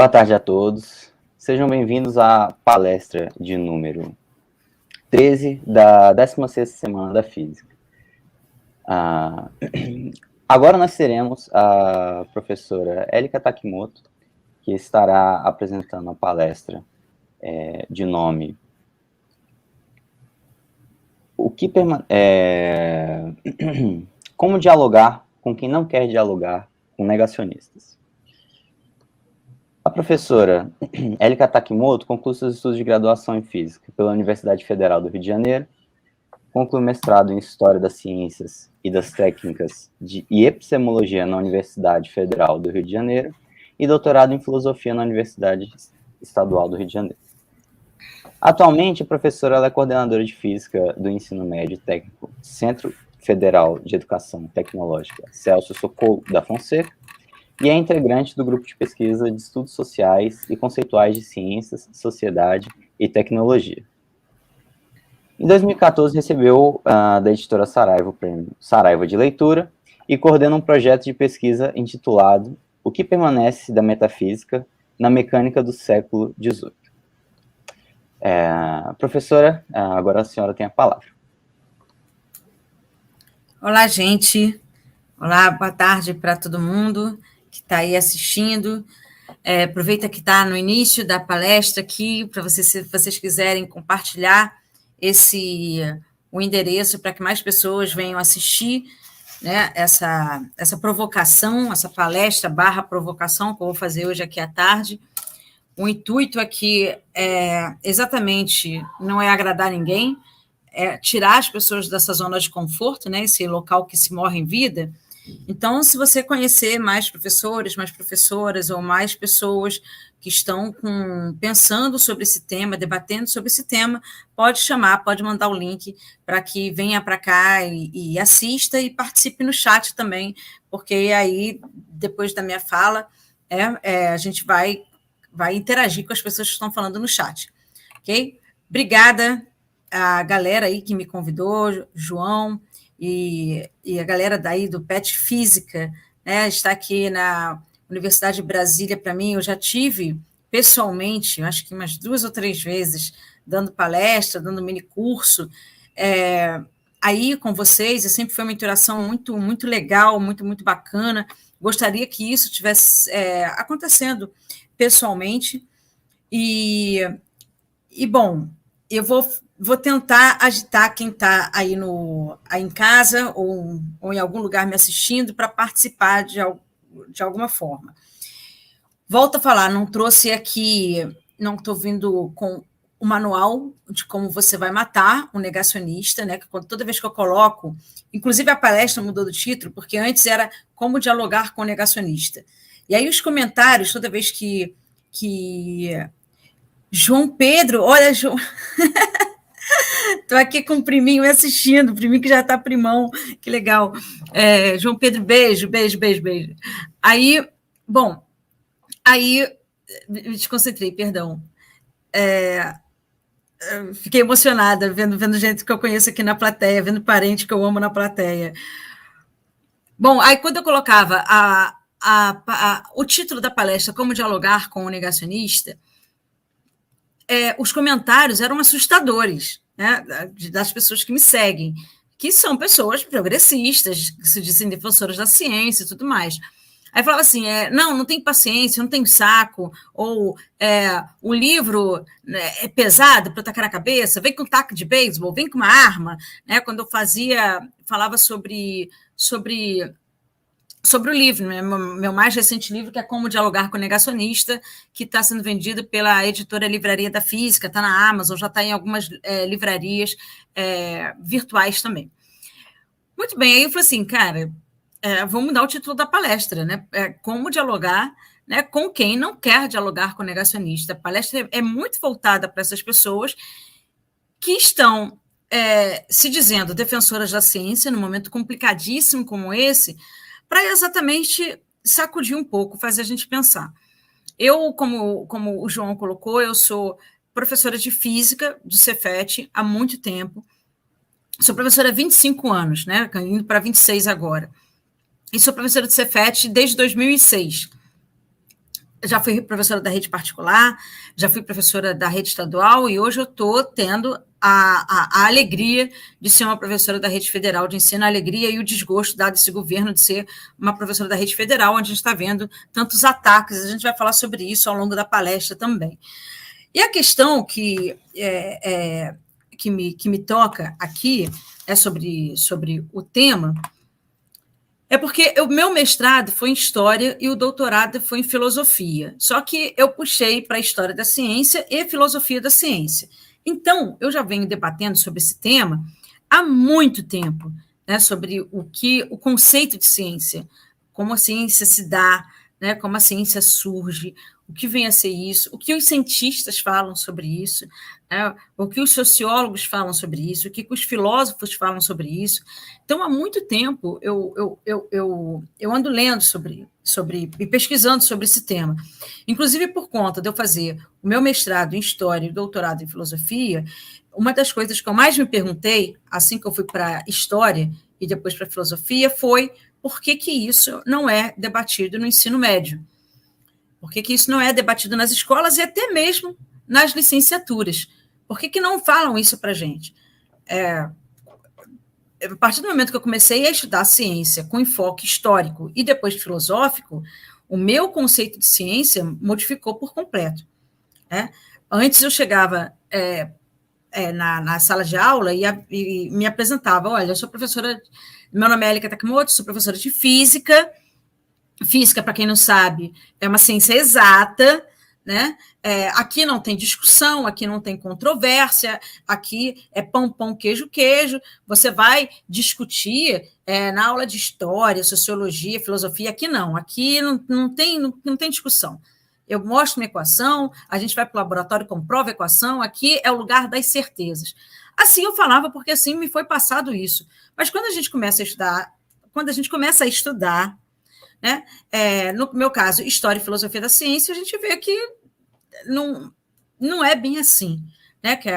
Boa tarde a todos. Sejam bem-vindos à palestra de número 13 da 16ª Semana da Física. Agora nós teremos a professora Elika Takimoto, que estará apresentando a palestra de nome Como dialogar com quem não quer dialogar com negacionistas. A professora Elika Takimoto conclui seus estudos de graduação em Física pela Universidade Federal do Rio de Janeiro, conclui mestrado em História das Ciências e das Técnicas e Epistemologia na Universidade Federal do Rio de Janeiro e doutorado em Filosofia na Universidade Estadual do Rio de Janeiro. Atualmente, a professora é coordenadora de Física do Ensino Médio Técnico Centro Federal de Educação Tecnológica Celso Socorro da Fonseca e é integrante do grupo de pesquisa de estudos sociais e conceituais de ciências, sociedade e tecnologia. Em 2014, recebeu da editora Saraiva o prêmio Saraiva de Leitura e coordena um projeto de pesquisa intitulado O que permanece da metafísica na mecânica do século XVIII. Professora, agora a senhora tem a palavra. Olá, gente. Olá, boa tarde para todo mundo que está aí assistindo. Aproveita que está no início da palestra aqui, para vocês, se vocês quiserem compartilhar o endereço para que mais pessoas venham assistir, né, essa provocação, essa palestra / provocação que eu vou fazer hoje aqui à tarde. O intuito aqui exatamente não é agradar ninguém, é tirar as pessoas dessa zona de conforto, né, esse local que se morre em vida. Então, se você conhecer mais professores, mais professoras ou mais pessoas que estão pensando sobre esse tema, debatendo sobre esse tema, pode chamar, pode mandar o link para que venha para cá e assista e participe no chat também, porque aí, depois da minha fala, a gente vai interagir com as pessoas que estão falando no chat, ok? Obrigada a galera aí que me convidou, João, e a galera daí do PET Física, né, está aqui na Universidade de Brasília. Para mim, eu já tive pessoalmente, acho que umas 2 ou 3 vezes, dando palestra, dando mini curso, aí com vocês, sempre foi uma interação muito, muito legal, muito, muito bacana. Gostaria que isso estivesse acontecendo pessoalmente, e bom, eu vou tentar agitar quem está aí em casa ou em algum lugar me assistindo para participar de alguma forma. Volto a falar, não trouxe aqui, não estou vindo com o manual de como você vai matar um negacionista, né? Que toda vez que eu coloco, inclusive a palestra mudou do título, porque antes era Como Dialogar com o Negacionista. E aí os comentários, toda vez que João Pedro, olha, João... Estou aqui com o priminho me assistindo, o priminho que já está primão, que legal. João Pedro, beijo, beijo, beijo, beijo. Aí me desconcentrei, perdão. Fiquei emocionada vendo gente que eu conheço aqui na plateia, vendo parente que eu amo na plateia. Bom, aí quando eu colocava o título da palestra, Como Dialogar com o Negacionista, os comentários eram assustadores, né, das pessoas que me seguem, que são pessoas progressistas, que se dizem defensoras da ciência e tudo mais. Aí falava assim, não tem paciência, não tem saco, ou o livro é pesado para tacar na cabeça, vem com taco de beisebol, vem com uma arma, né? Quando eu falava sobre o livro, né? Meu mais recente livro, que é Como Dialogar com o Negacionista, que está sendo vendido pela editora Livraria da Física, está na Amazon, já está em algumas livrarias virtuais também. Muito bem, aí eu falei assim, cara, vou mudar o título da palestra, né? Como dialogar, né, com quem não quer dialogar com o negacionista. A palestra é muito voltada para essas pessoas que estão se dizendo defensoras da ciência, num momento complicadíssimo como esse, para exatamente sacudir um pouco, fazer a gente pensar. Eu, como o João colocou, eu sou professora de Física do Cefet há muito tempo, sou professora há 25 anos, né, indo para 26 agora, e sou professora do Cefet desde 2006. já fui professora da rede particular, já fui professora da rede estadual e hoje eu estou tendo a alegria de ser uma professora da rede federal de ensino, a alegria e o desgosto dado esse governo de ser uma professora da rede federal, onde a gente está vendo tantos ataques, a gente vai falar sobre isso ao longo da palestra também. E a questão que me toca aqui é sobre o tema, é porque o meu mestrado foi em História e o doutorado foi em Filosofia. Só que eu puxei para a História da Ciência e Filosofia da Ciência. Então, eu já venho debatendo sobre esse tema há muito tempo, né, sobre o conceito de ciência, como a ciência se dá, né, como a ciência surge, o que vem a ser isso, o que os cientistas falam sobre isso, né, o que os sociólogos falam sobre isso, o que os filósofos falam sobre isso. Então, há muito tempo, eu ando lendo sobre e pesquisando sobre esse tema. Inclusive, por conta de eu fazer o meu mestrado em História e o doutorado em Filosofia, uma das coisas que eu mais me perguntei, assim que eu fui para a História e depois para a Filosofia, foi por que isso não é debatido no ensino médio? Por que isso não é debatido nas escolas e até mesmo nas licenciaturas? Por que não falam isso para a gente? A partir do momento que eu comecei a estudar ciência com enfoque histórico e depois filosófico, o meu conceito de ciência modificou por completo. Né? Antes eu chegava na sala de aula e me apresentava, olha, eu sou professora, meu nome é Elika Takimoto, sou professora de física. Física, para quem não sabe, é uma ciência exata, né? Aqui não tem discussão, aqui não tem controvérsia, aqui é pão, pão, queijo, queijo. Você vai discutir na aula de história, sociologia, filosofia, aqui não tem discussão. Eu mostro uma equação, a gente vai para o laboratório, comprova a equação, aqui é o lugar das certezas. Assim eu falava, porque assim me foi passado isso. Mas quando a gente começa a estudar, né? No meu caso, História e Filosofia da Ciência, a gente vê que não é bem assim, né? Que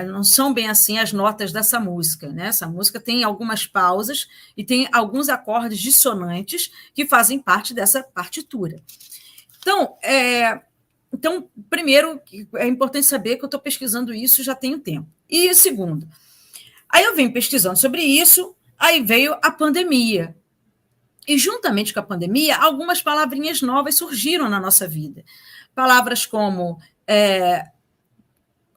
não são bem assim as notas dessa música. Né? Essa música tem algumas pausas e tem alguns acordes dissonantes que fazem parte dessa partitura. Então, primeiro, é importante saber que eu estou pesquisando isso já tem um tempo. E segundo, aí eu venho pesquisando sobre isso, aí veio a pandemia. E, juntamente com a pandemia, algumas palavrinhas novas surgiram na nossa vida. Palavras como,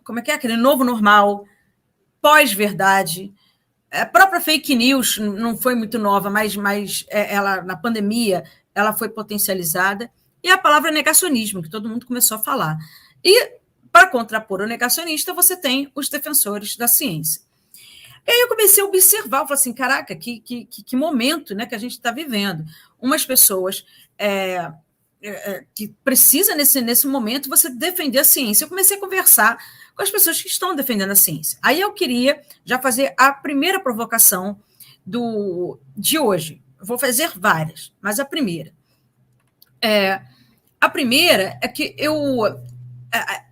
como é que é aquele novo normal, pós-verdade, a própria fake news não foi muito nova, mas ela, na pandemia ela foi potencializada, e a palavra negacionismo, que todo mundo começou a falar. E, para contrapor o negacionista, você tem os defensores da ciência. E aí eu comecei a observar, eu falei assim, caraca, que momento, né, que a gente está vivendo. Umas pessoas que precisam, nesse momento, você defender a ciência. Eu comecei a conversar com as pessoas que estão defendendo a ciência. Aí eu queria já fazer a primeira provocação de hoje. Eu vou fazer várias, mas a primeira. A primeira é que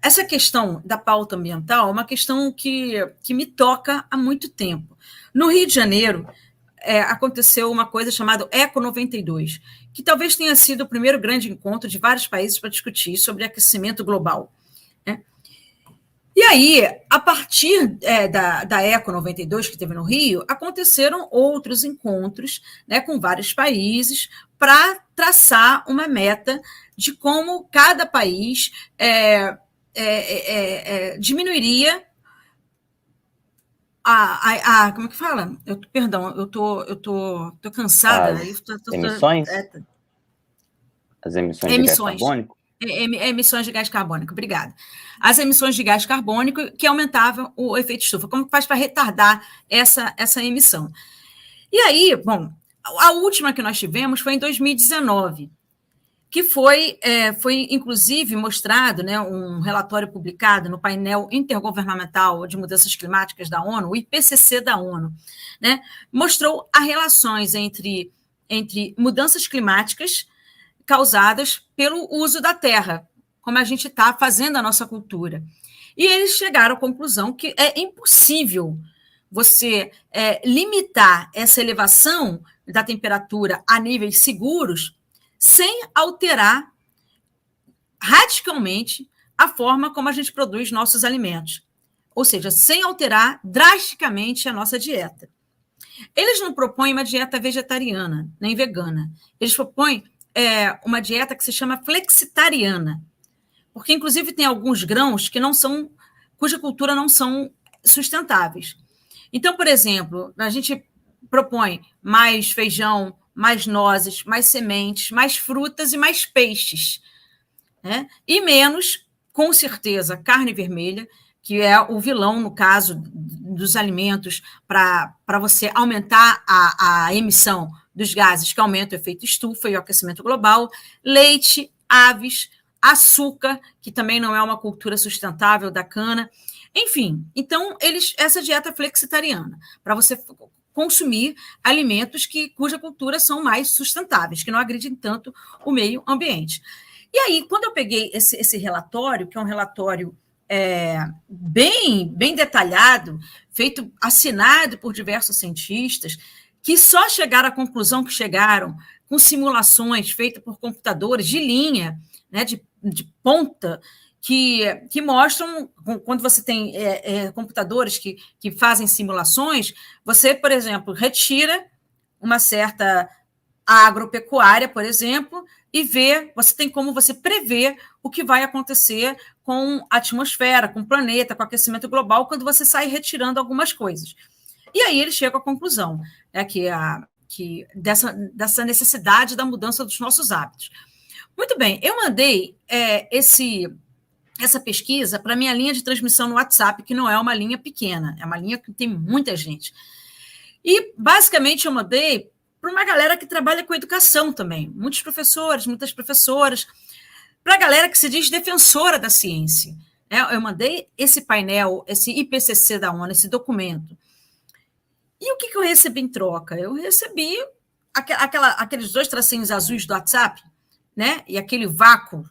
essa questão da pauta ambiental é uma questão que me toca há muito tempo. No Rio de Janeiro, aconteceu uma coisa chamada Eco 92, que talvez tenha sido o primeiro grande encontro de vários países para discutir sobre aquecimento global. Né? E aí, a partir da Eco 92, que teve no Rio, aconteceram outros encontros, né, com vários países para traçar uma meta de como cada país diminuiria como é que fala? Perdão, eu tô cansada. Emissões? As emissões de gás carbônico? Emissões de gás carbônico, obrigada. As emissões de gás carbônico que aumentavam o efeito estufa. Como faz para retardar essa emissão? E aí, bom, a última que nós tivemos foi em 2019, que foi inclusive mostrado, né, um relatório publicado no painel intergovernamental de mudanças climáticas da ONU, o IPCC da ONU, né, mostrou as relações entre mudanças climáticas causadas pelo uso da terra, como a gente está fazendo a nossa cultura. E eles chegaram à conclusão que é impossível você limitar essa elevação da temperatura a níveis seguros sem alterar radicalmente a forma como a gente produz nossos alimentos, ou seja, sem alterar drasticamente a nossa dieta. Eles não propõem uma dieta vegetariana, nem vegana. Eles propõem uma dieta que se chama flexitariana, porque, inclusive, tem alguns grãos que cuja cultura não são sustentáveis. Então, por exemplo, a gente propõe mais feijão, mais nozes, mais sementes, mais frutas e mais peixes, né? E menos, com certeza, carne vermelha, que é o vilão, no caso dos alimentos, para você aumentar a emissão dos gases que aumentam o efeito estufa e o aquecimento global, leite, aves, açúcar, que também não é uma cultura sustentável da cana. Enfim, então, essa dieta flexitariana, para você consumir alimentos cuja cultura são mais sustentáveis, que não agridem tanto o meio ambiente. E aí, quando eu peguei esse relatório, que é um relatório bem detalhado, assinado por diversos cientistas, que só chegaram à conclusão que chegaram com simulações feitas por computadores de linha, né, de ponta, que mostram, quando você tem computadores que fazem simulações, você, por exemplo, retira uma certa agropecuária, por exemplo, e você tem como você prever o que vai acontecer com a atmosfera, com o planeta, com o aquecimento global, quando você sai retirando algumas coisas. E aí ele chega à conclusão, né, dessa necessidade da mudança dos nossos hábitos. Muito bem, eu mandei essa pesquisa para a minha linha de transmissão no WhatsApp, que não é uma linha pequena, é uma linha que tem muita gente. E, basicamente, eu mandei para uma galera que trabalha com educação também, muitos professores, muitas professoras, para a galera que se diz defensora da ciência. Eu mandei esse painel, esse IPCC da ONU, esse documento. E o que eu recebi em troca? Eu recebi aqueles 2 tracinhos azuis do WhatsApp, né? E aquele vácuo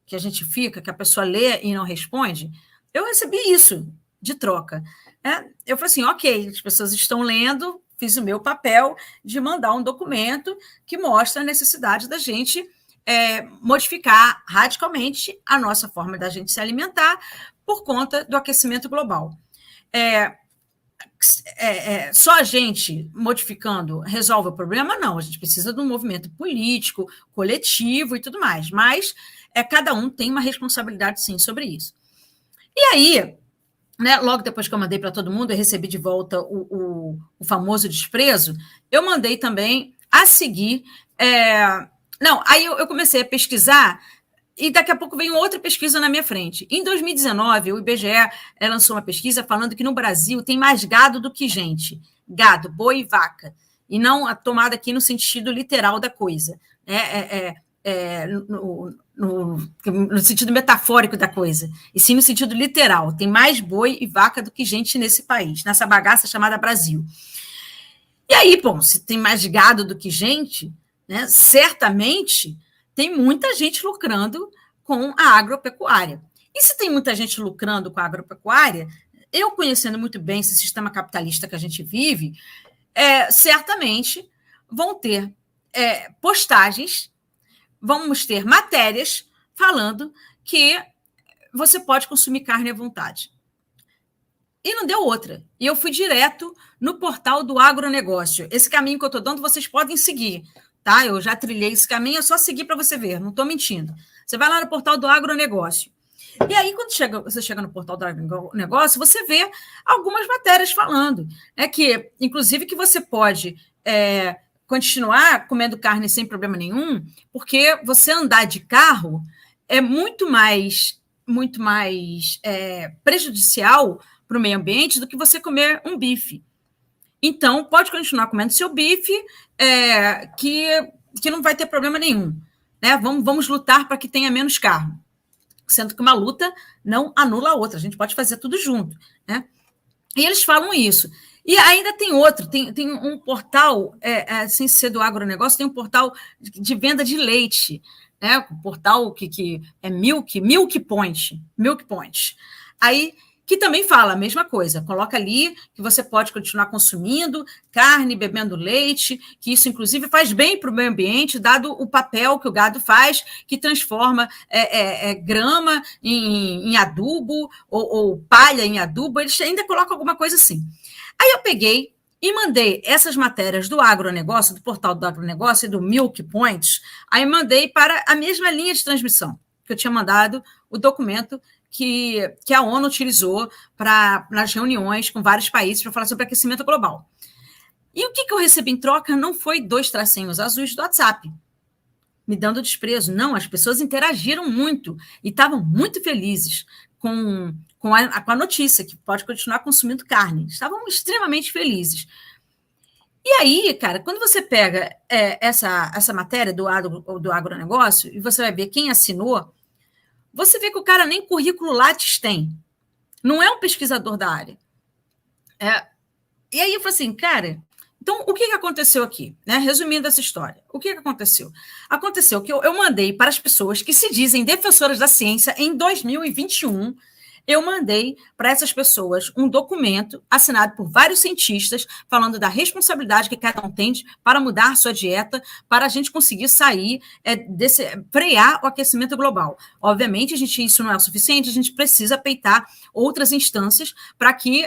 que a gente fica, que a pessoa lê e não responde. Eu recebi isso de troca. Eu falei assim, ok, as pessoas estão lendo, fiz o meu papel de mandar um documento que mostra a necessidade da gente modificar radicalmente a nossa forma da gente se alimentar por conta do aquecimento global. Só a gente modificando resolve o problema? Não, a gente precisa de um movimento político, coletivo e tudo mais, mas cada um tem uma responsabilidade, sim, sobre isso. E aí, né, logo depois que eu mandei para todo mundo, eu recebi de volta o famoso desprezo, eu mandei também a seguir... aí eu comecei a pesquisar e daqui a pouco veio outra pesquisa na minha frente. Em 2019, o IBGE lançou uma pesquisa falando que no Brasil tem mais gado do que gente. Gado, boi e vaca. E não a tomada aqui no sentido literal da coisa. No sentido metafórico da coisa. E sim no sentido literal. Tem mais boi e vaca do que gente nesse país, nessa bagaça chamada Brasil. E aí, bom, se tem mais gado do que gente, né, certamente... tem muita gente lucrando com a agropecuária. E se tem muita gente lucrando com a agropecuária, eu conhecendo muito bem esse sistema capitalista que a gente vive, certamente vão ter postagens, vamos ter matérias falando que você pode consumir carne à vontade. E não deu outra. E eu fui direto no portal do agronegócio. Esse caminho que eu estou dando, vocês podem seguir. Tá? Eu já trilhei esse caminho, é só seguir para você ver, não estou mentindo. Você vai lá no portal do agronegócio. E aí, quando você chega no portal do agronegócio, você vê algumas matérias falando, né, que, inclusive, que você pode continuar comendo carne sem problema nenhum, porque você andar de carro é muito mais prejudicial para o meio ambiente do que você comer um bife. Então, pode continuar comendo seu bife, que não vai ter problema nenhum. Né? Vamos lutar para que tenha menos carne. Sendo que uma luta não anula a outra. A gente pode fazer tudo junto. Né? E eles falam isso. E ainda tem outro. Tem um portal, sem ser do agronegócio, tem um portal de venda de leite. Né? Um portal que é Milk Point. Milk Point. Aí que também fala a mesma coisa. Coloca ali que você pode continuar consumindo carne, bebendo leite, que isso, inclusive, faz bem para o meio ambiente, dado o papel que o gado faz, que transforma grama em adubo ou palha em adubo. Eles ainda colocam alguma coisa assim. Aí eu peguei e mandei essas matérias do agronegócio, do portal do agronegócio e do Milk Points, aí mandei para a mesma linha de transmissão, que eu tinha mandado o documento que a ONU utilizou nas reuniões com vários países para falar sobre aquecimento global. E o que eu recebi em troca não foi 2 tracinhos azuis do WhatsApp, me dando desprezo. Não, as pessoas interagiram muito e estavam muito felizes com a notícia, que pode continuar consumindo carne. Estavam extremamente felizes. E aí, cara, quando você pega essa matéria do agronegócio e você vai ver quem assinou, você vê que o cara nem currículo Lattes tem. Não é um pesquisador da área. E aí eu falei assim, cara, então o que aconteceu aqui? Né? Resumindo essa história, o que aconteceu? Aconteceu que eu mandei para as pessoas que se dizem defensoras da ciência em 2021, eu mandei para essas pessoas um documento assinado por vários cientistas falando da responsabilidade que cada um tem para mudar a sua dieta, para a gente conseguir sair frear o aquecimento global. Obviamente, isso não é o suficiente, a gente precisa peitar outras instâncias para que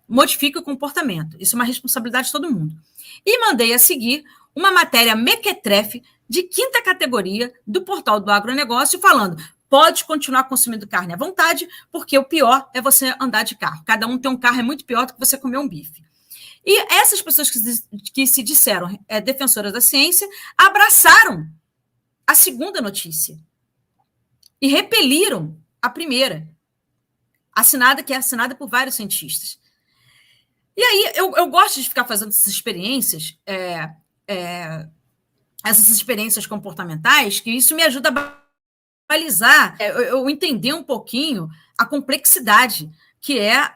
modifique o comportamento. Isso é uma responsabilidade de todo mundo. E mandei a seguir uma matéria mequetrefe de 5ª categoria do portal do agronegócio falando: pode continuar consumindo carne à vontade, porque o pior é você andar de carro. Cada um tem um carro, é muito pior do que você comer um bife. E essas pessoas que se disseram defensoras da ciência abraçaram a segunda notícia e repeliram a primeira, que é assinada por vários cientistas. E aí eu gosto de ficar fazendo essas experiências, essas experiências comportamentais, que isso me ajuda a balizar, eu entender um pouquinho a complexidade que é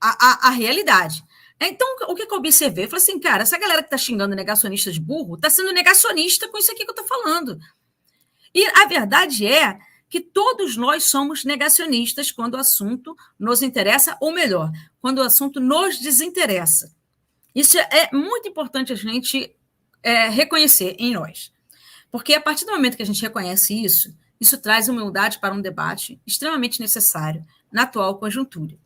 a realidade. Então, o que eu observei? Eu falei assim, cara, essa galera que está xingando negacionista de burro está sendo negacionista com isso aqui que eu estou falando. E a verdade é que todos nós somos negacionistas quando o assunto nos interessa, ou melhor, quando o assunto nos desinteressa. Isso é muito importante a gente reconhecer em nós. Porque a partir do momento que a gente reconhece isso traz humildade para um debate extremamente necessário na atual conjuntura.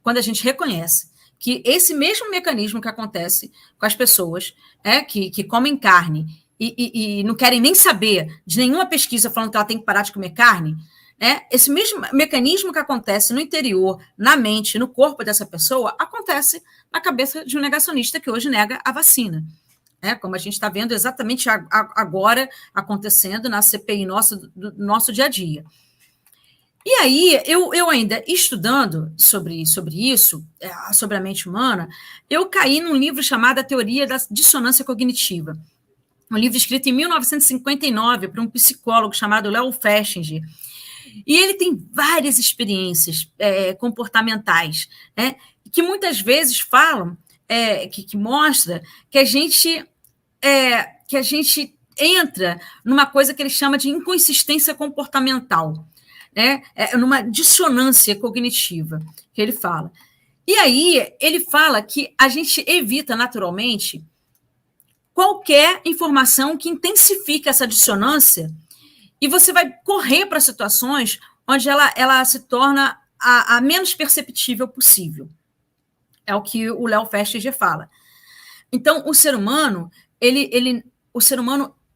Quando a gente reconhece que esse mesmo mecanismo que acontece com as pessoas que comem carne e não querem nem saber de nenhuma pesquisa falando que ela tem que parar de comer carne, esse mesmo mecanismo que acontece no interior, na mente, no corpo dessa pessoa, acontece na cabeça de um negacionista que hoje nega a vacina. Como a gente está vendo exatamente agora acontecendo na CPI do nosso dia a dia. E aí, eu ainda estudando sobre isso, sobre a mente humana, eu caí num livro chamado A Teoria da Dissonância Cognitiva, um livro escrito em 1959 por um psicólogo chamado Leo Festinger. E ele tem várias experiências comportamentais, que muitas vezes falam, que mostra que a gente entra numa coisa que ele chama de inconsistência comportamental, numa dissonância cognitiva, que ele fala. E aí ele fala que a gente evita naturalmente qualquer informação que intensifique essa dissonância e você vai correr para situações onde ela se torna a menos perceptível possível. É o que o Leo Festinger fala. Então, o ser humano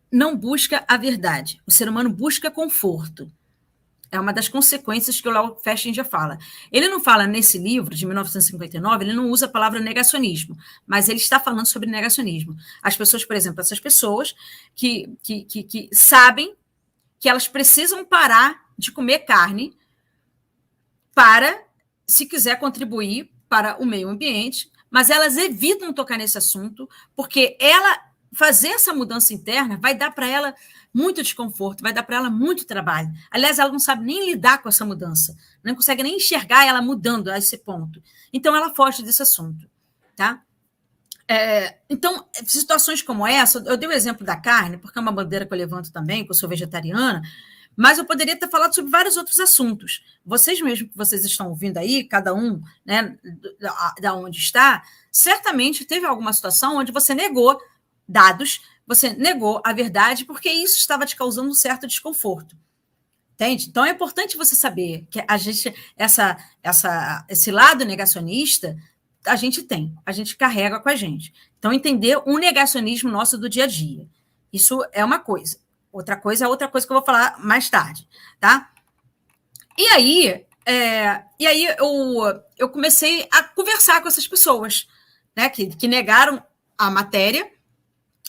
não busca a verdade, o ser humano busca conforto. É uma das consequências que o Leo Festinger fala. Ele não fala nesse livro, de 1959, ele não usa a palavra negacionismo, mas ele está falando sobre negacionismo. As pessoas, por exemplo, essas pessoas que sabem que elas precisam parar de comer carne para, se quiser contribuir para o meio ambiente, mas elas evitam tocar nesse assunto, porque fazer essa mudança interna vai dar para ela muito desconforto, vai dar para ela muito trabalho. Aliás, ela não sabe nem lidar com essa mudança, não consegue nem enxergar ela mudando a esse ponto. Então, ela foge desse assunto. Tá? Então, situações como essa, eu dei o exemplo da carne, porque é uma bandeira que eu levanto também, que eu sou vegetariana, mas eu poderia ter falado sobre vários outros assuntos. Vocês mesmos que vocês estão ouvindo aí, cada um, né, da onde está, certamente teve alguma situação onde você negou dados, você negou a verdade, porque isso estava te causando um certo desconforto. Entende? Então, é importante você saber que a gente, esse lado negacionista, a gente carrega com a gente. Então, entender o negacionismo nosso do dia a dia. Isso é uma coisa. Outra coisa é outra coisa que eu vou falar mais tarde, tá? E aí eu comecei a conversar com essas pessoas, né, que negaram a matéria,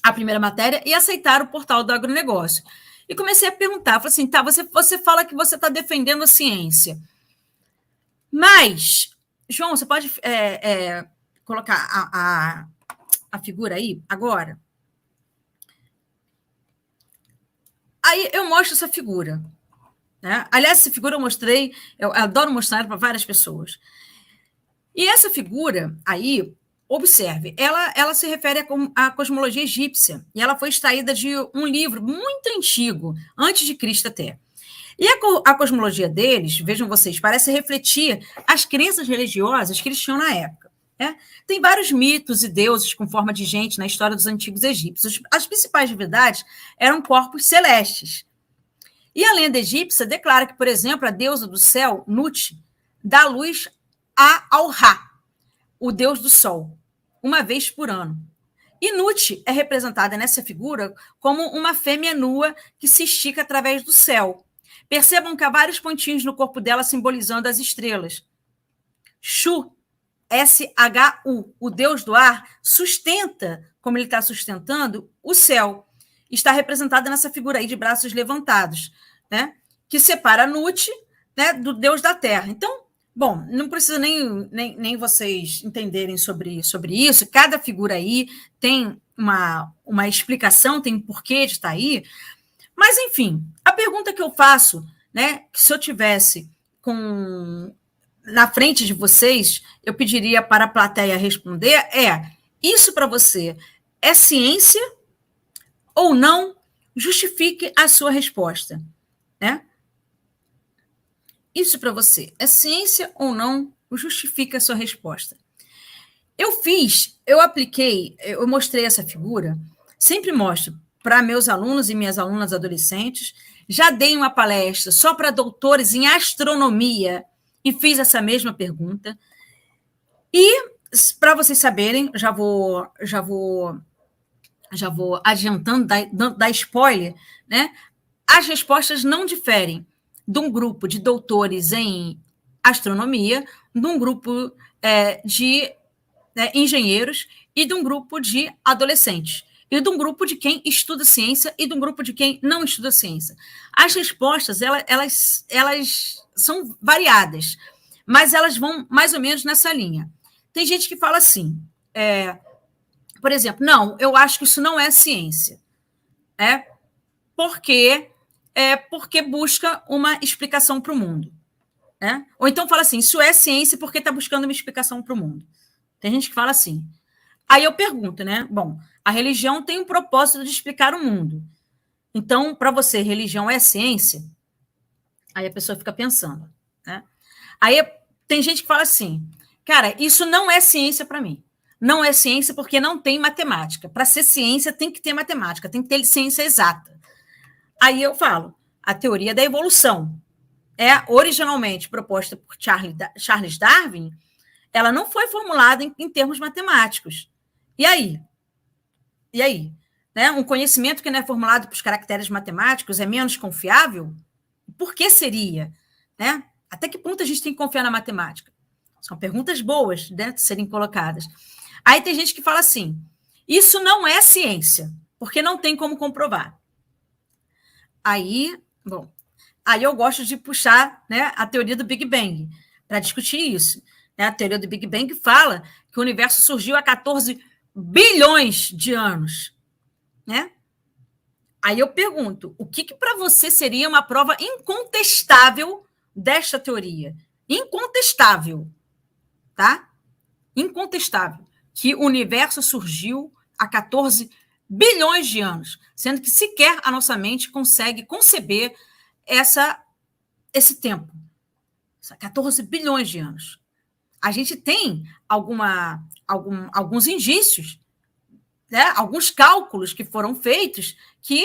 a primeira matéria, e aceitaram o portal do agronegócio. E comecei a perguntar, falei assim, tá, você fala que você está defendendo a ciência, mas, João, você pode colocar a figura aí agora? Aí eu mostro essa figura, né? Aliás, essa figura eu mostrei, eu adoro mostrar para várias pessoas. E essa figura aí, observe, ela se refere à cosmologia egípcia, e ela foi extraída de um livro muito antigo, antes de Cristo até. E a cosmologia deles, vejam vocês, parece refletir as crenças religiosas que eles tinham na época. Né? Tem vários mitos e deuses com forma de gente na história dos antigos egípcios. As principais divindades eram corpos celestes. E a lenda egípcia declara que, por exemplo, a deusa do céu, Nut, dá luz ao Ra, o deus do sol, uma vez por ano. E Nut é representada nessa figura como uma fêmea nua que se estica através do céu. Percebam que há vários pontinhos no corpo dela simbolizando as estrelas. Shu, S-H-U, o deus do ar, sustenta, como ele está sustentando, o céu. Está representada nessa figura aí de braços levantados, né? Que separa Nut, né, do deus da terra. Então, bom, não precisa nem vocês entenderem sobre isso. Cada figura aí tem uma explicação, tem um porquê de estar aí. Mas, enfim, a pergunta que eu faço, né, que se eu tivesse na frente de vocês, eu pediria para a plateia responder isso para você é ciência ou não? Justifique a sua resposta, né? Isso para você é ciência ou não? Justifique a sua resposta. Eu apliquei, eu mostrei essa figura, sempre mostro para meus alunos e minhas alunas adolescentes, já dei uma palestra só para doutores em astronomia e fiz essa mesma pergunta. E, para vocês saberem, já vou adiantando, dar spoiler, né? As respostas não diferem de um grupo de doutores em astronomia, de um grupo de engenheiros e de um grupo de adolescentes, e de um grupo de quem estuda ciência e de um grupo de quem não estuda ciência. As respostas, elas são variadas, mas elas vão mais ou menos nessa linha. Tem gente que fala assim, por exemplo, não, eu acho que isso não é ciência, porque busca uma explicação para o mundo. Né? Ou então fala assim, isso é ciência porque está buscando uma explicação para o mundo. Tem gente que fala assim. Aí eu pergunto, né? Bom, a religião tem um propósito de explicar o mundo. Então, para você, religião é ciência? Aí a pessoa fica pensando. Né? Aí tem gente que fala assim, cara, isso não é ciência para mim. Não é ciência porque não tem matemática. Para ser ciência tem que ter matemática, tem que ter ciência exata. Aí eu falo, a teoria da evolução originalmente proposta por Charles Darwin, ela não foi formulada em termos matemáticos. E aí? Né? Um conhecimento que não é formulado por caracteres matemáticos é menos confiável? Por que seria? Né? Até que ponto a gente tem que confiar na matemática? São perguntas boas, né, de serem colocadas. Aí tem gente que fala assim, isso não é ciência, porque não tem como comprovar. Aí eu gosto de puxar, né, a teoria do Big Bang para discutir isso. A teoria do Big Bang fala que o universo surgiu há 14 bilhões de anos. Né? Aí eu pergunto, o que para você seria uma prova incontestável desta teoria? Incontestável, tá? Incontestável. Que o universo surgiu há 14 bilhões de anos, sendo que sequer a nossa mente consegue conceber esse tempo. 14 bilhões de anos. A gente tem alguns indícios, né, alguns cálculos que foram feitos que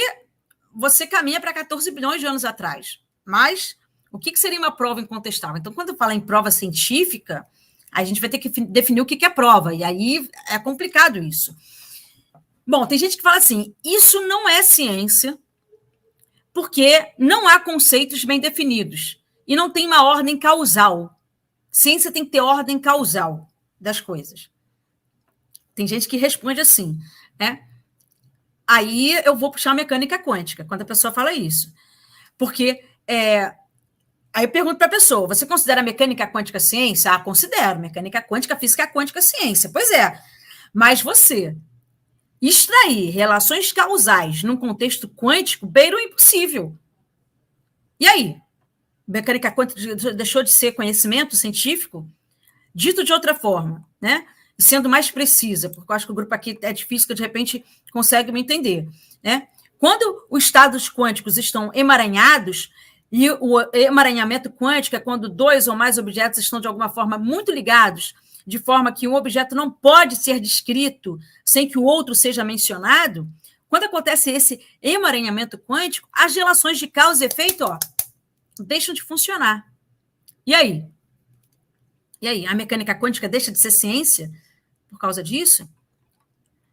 você caminha para 14 bilhões de anos atrás. Mas o que seria uma prova incontestável? Então, quando fala em prova científica, a gente vai ter que definir o que é prova, e aí é complicado isso. Bom, tem gente que fala assim, isso não é ciência, porque não há conceitos bem definidos, e não tem uma ordem causal. Ciência tem que ter ordem causal das coisas. Tem gente que responde assim, né? Aí eu vou puxar a mecânica quântica, quando a pessoa fala isso. Porque aí eu pergunto para a pessoa, você considera a mecânica quântica ciência? Ah, considero. Mecânica quântica, física quântica, ciência. Pois é. Mas você extrair relações causais num contexto quântico beira o impossível. E aí? Mecânica quântica deixou de ser conhecimento científico? Dito de outra forma, né? Sendo mais precisa, porque eu acho que o grupo aqui é difícil, que de repente consegue me entender, né? Quando os estados quânticos estão emaranhados, e o emaranhamento quântico é quando dois ou mais objetos estão de alguma forma muito ligados, de forma que um objeto não pode ser descrito sem que o outro seja mencionado, quando acontece esse emaranhamento quântico, as relações de causa e efeito, deixam de funcionar. E aí? E aí? A mecânica quântica deixa de ser ciência por causa disso?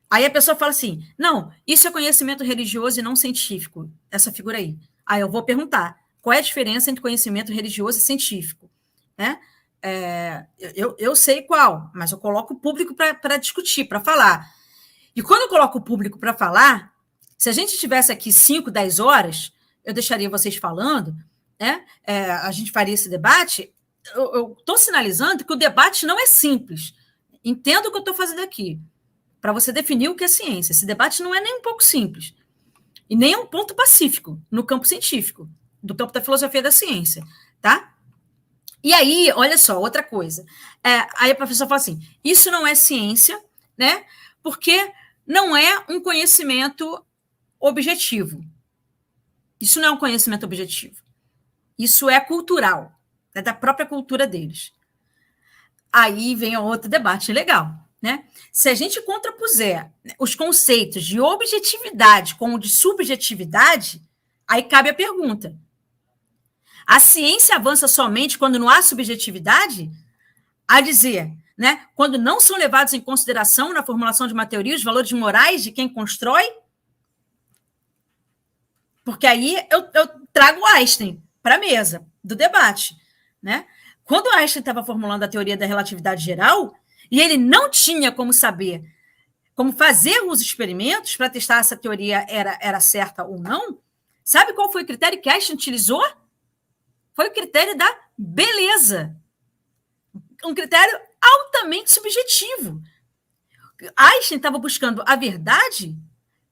Aí a pessoa fala assim, não, isso é conhecimento religioso e não científico, essa figura aí. Aí eu vou perguntar, qual é a diferença entre conhecimento religioso e científico? Né? Eu sei qual, mas eu coloco o público para discutir, para falar. E quando eu coloco o público para falar, se a gente tivesse aqui 5, 10 horas, eu deixaria vocês falando, né? A gente faria esse debate. Eu estou sinalizando que o debate não é simples. Entenda o que eu estou fazendo aqui, para você definir o que é ciência. Esse debate não é nem um pouco simples, e nem um ponto pacífico no campo científico, do campo da filosofia da ciência, tá? E aí, olha só, outra coisa. Aí a professora fala assim, isso não é ciência, né? Porque não é um conhecimento objetivo. Isso não é um conhecimento objetivo. Isso é cultural, é da própria cultura deles. Aí vem outro debate legal, né? Se a gente contrapuser os conceitos de objetividade com o de subjetividade, aí cabe a pergunta. A ciência avança somente quando não há subjetividade? A dizer, né, quando não são levados em consideração na formulação de uma teoria os valores morais de quem constrói? Porque aí eu trago Einstein para a mesa do debate, né? Quando Einstein estava formulando a teoria da relatividade geral, e ele não tinha como saber como fazer os experimentos para testar se a teoria era certa ou não, sabe qual foi o critério que Einstein utilizou? Foi o critério da beleza. Um critério altamente subjetivo. Einstein estava buscando a verdade,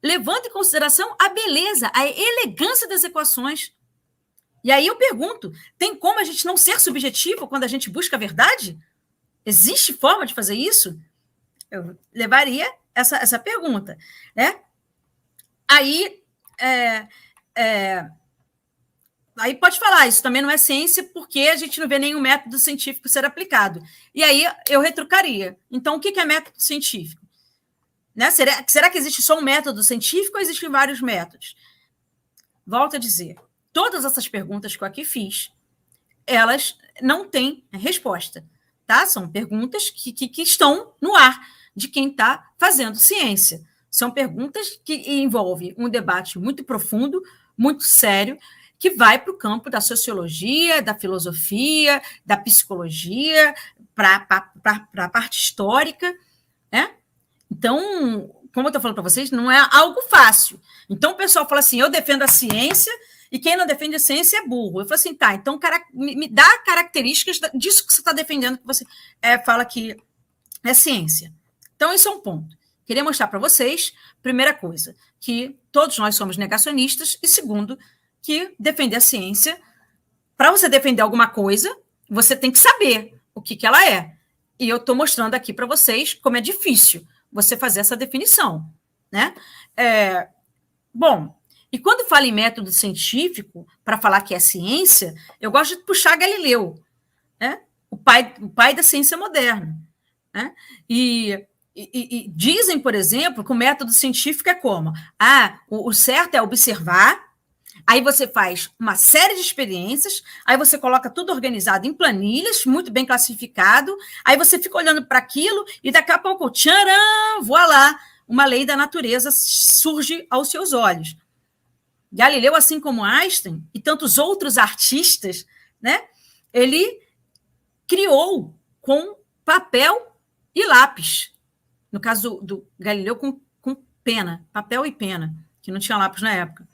levando em consideração a beleza, a elegância das equações. E aí eu pergunto, tem como a gente não ser subjetivo quando a gente busca a verdade? Existe forma de fazer isso? Eu levaria essa pergunta, né? Aí, aí pode falar, isso também não é ciência porque a gente não vê nenhum método científico ser aplicado. E aí eu retrucaria. Então, o que é método científico? Né? Será que existe só um método científico ou existem vários métodos? Volto a dizer, todas essas perguntas que eu aqui fiz, elas não têm resposta, tá? São perguntas que estão no ar de quem está fazendo ciência. São perguntas que envolvem um debate muito profundo, muito sério, que vai para o campo da sociologia, da filosofia, da psicologia, para a parte histórica, né? Então, como eu estou falando para vocês, não é algo fácil. Então, o pessoal fala assim, eu defendo a ciência e quem não defende a ciência é burro. Eu falo assim, tá, então me dá características disso que você está defendendo, que você fala que é ciência. Então, isso é um ponto. Queria mostrar para vocês, primeira coisa, que todos nós somos negacionistas, e segundo, que defender a ciência, para você defender alguma coisa, você tem que saber o que ela é. E eu estou mostrando aqui para vocês como é difícil você fazer essa definição, né? Bom, E quando fala em método científico, para falar que é ciência, eu gosto de puxar Galileu, né? O pai da ciência moderna. Né? E dizem, por exemplo, que o método científico é como? O certo é observar, aí você faz uma série de experiências, aí você coloca tudo organizado em planilhas, muito bem classificado, aí você fica olhando para aquilo e daqui a pouco, tcharam, voilá, uma lei da natureza surge aos seus olhos. Galileu, assim como Einstein e tantos outros artistas, né, ele criou com papel e lápis. No caso do Galileu, com pena, papel e pena, que não tinha lápis na época.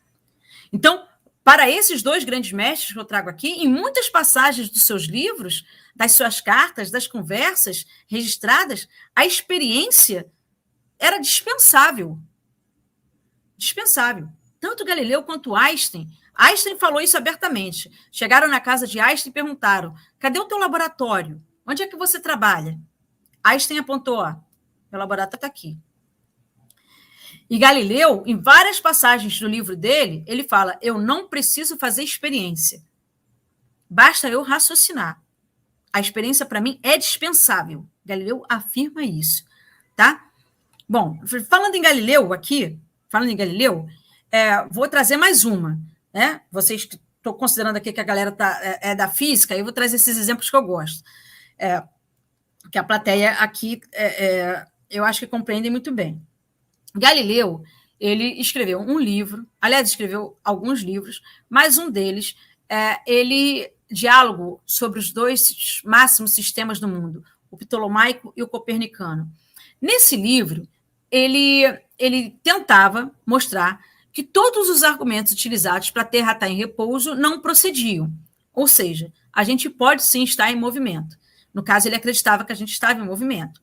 Então, para esses dois grandes mestres que eu trago aqui, em muitas passagens dos seus livros, das suas cartas, das conversas registradas, a experiência era dispensável. Dispensável. Tanto Galileu quanto Einstein. Einstein falou isso abertamente. Chegaram na casa de Einstein e perguntaram: cadê o teu laboratório? Onde é que você trabalha? Einstein apontou: meu laboratório está aqui. E Galileu, em várias passagens do livro dele, ele fala: eu não preciso fazer experiência. Basta eu raciocinar. A experiência, para mim, é dispensável. Galileu afirma isso. Tá? Bom, falando em Galileu, vou trazer mais uma. Né? Vocês que estou considerando aqui que a galera é da física, eu vou trazer esses exemplos que eu gosto. Que a plateia aqui, eu acho que compreendem muito bem. Galileu, ele escreveu um livro, aliás, escreveu alguns livros, mas um deles, ele diálogo sobre os dois máximos sistemas do mundo, o ptolomaico e o copernicano. Nesse livro, ele tentava mostrar que todos os argumentos utilizados para a Terra estar em repouso não procediam. Ou seja, a gente pode sim estar em movimento. No caso, ele acreditava que a gente estava em movimento.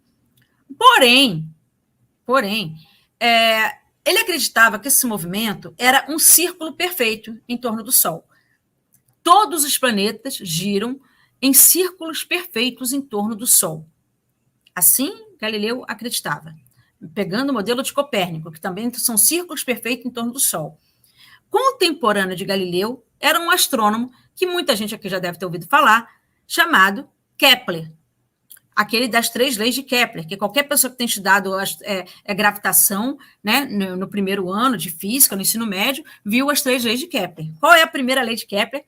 Porém, ele acreditava que esse movimento era um círculo perfeito em torno do Sol. Todos os planetas giram em círculos perfeitos em torno do Sol. Assim, Galileu acreditava, pegando o modelo de Copérnico, que também são círculos perfeitos em torno do Sol. Contemporâneo de Galileu era um astrônomo que muita gente aqui já deve ter ouvido falar, chamado Kepler. Aquele das 3 leis de Kepler, que qualquer pessoa que tem estudado gravitação, né, no primeiro ano de física, no ensino médio, viu as 3 leis de Kepler. Qual é a primeira lei de Kepler?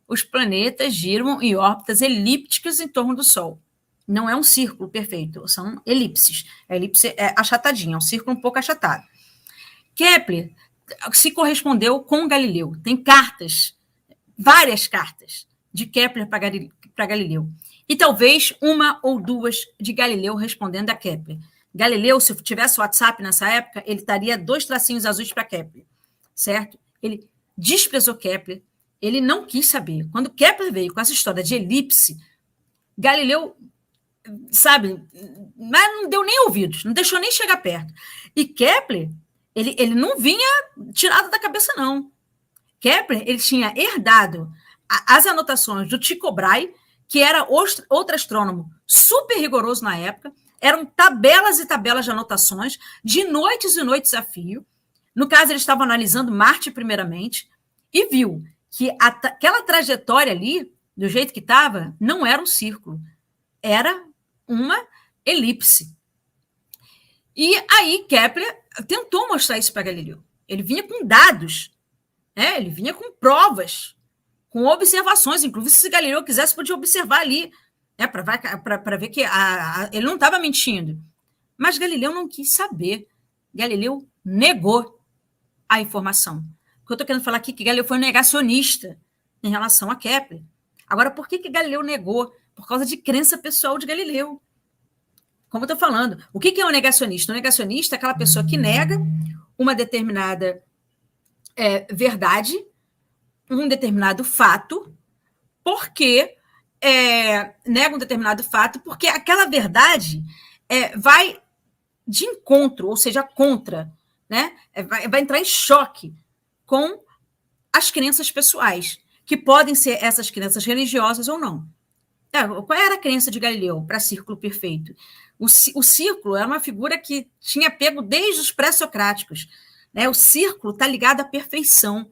Os planetas giram em órbitas elípticas em torno do Sol. Não é um círculo perfeito, são elipses. A elipse é achatadinha, é um círculo um pouco achatado. Kepler se correspondeu com Galileu. Tem cartas, várias cartas de Kepler para Galileu. E talvez uma ou duas de Galileu respondendo a Kepler. Galileu, se tivesse WhatsApp nessa época, ele estaria 2 tracinhos azuis para Kepler, certo? Ele desprezou Kepler, ele não quis saber. Quando Kepler veio com essa história de elipse, Galileu, sabe, mas não deu nem ouvidos, não deixou nem chegar perto. E Kepler, ele não vinha tirado da cabeça, não. Kepler, ele tinha herdado as anotações do Tycho Brahe, que era outro astrônomo super rigoroso na época, eram tabelas e tabelas de anotações, de noites e noites a fio. No caso, ele estava analisando Marte primeiramente, e viu que aquela trajetória ali, do jeito que estava, não era um círculo, era uma elipse. E aí Kepler tentou mostrar isso para Galileu. Ele vinha com dados, ele vinha com provas, com observações, inclusive se Galileu quisesse, podia observar ali, para ver que ele não estava mentindo. Mas Galileu não quis saber. Galileu negou a informação. O que eu estou querendo falar aqui é que Galileu foi um negacionista em relação a Kepler. Agora, por que Galileu negou? Por causa de crença pessoal de Galileu. Como eu estou falando, o que é um negacionista? Um negacionista é aquela pessoa que nega uma determinada verdade, um determinado fato, porque nega um determinado fato, porque aquela verdade vai de encontro, ou seja, contra, né? Vai entrar em choque com as crenças pessoais, que podem ser essas crenças religiosas ou não. Qual era a crença de Galileu para círculo perfeito? O círculo era uma figura que tinha pego desde os pré-socráticos. né? O círculo está ligado à perfeição.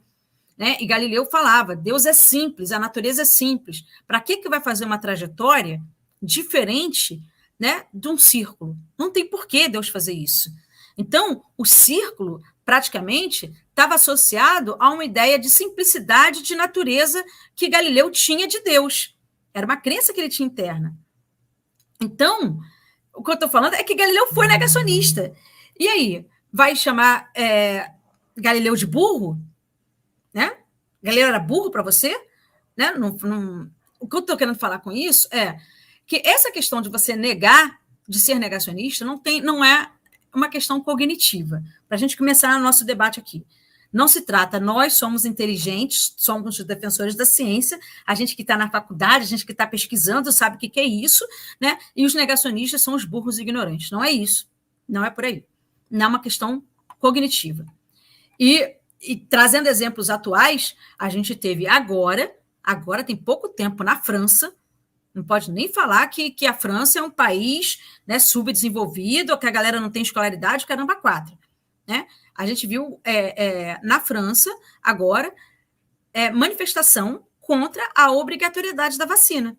Né? E Galileu falava, Deus é simples, a natureza é simples. Para que vai fazer uma trajetória diferente, né, de um círculo? Não tem por que Deus fazer isso. Então, o círculo, praticamente, estava associado a uma ideia de simplicidade de natureza que Galileu tinha de Deus. Era uma crença que ele tinha interna. Então, o que eu estou falando é que Galileu foi negacionista. E aí, vai chamar Galileu de burro? Né? Galileu era burro para você? Né? O que eu estou querendo falar com isso é que essa questão de você negar, de ser negacionista, não é uma questão cognitiva. Para a gente começar o nosso debate aqui. Não se trata, nós somos inteligentes, somos os defensores da ciência, a gente que está na faculdade, a gente que está pesquisando, sabe o que é isso, né? E os negacionistas são os burros e ignorantes. Não é isso. Não é por aí. Não é uma questão cognitiva. E trazendo exemplos atuais, a gente teve agora tem pouco tempo na França, não pode nem falar que a França é um país, né, subdesenvolvido, ou que a galera não tem escolaridade, caramba, 4. Né? A gente viu na França, agora, manifestação contra a obrigatoriedade da vacina.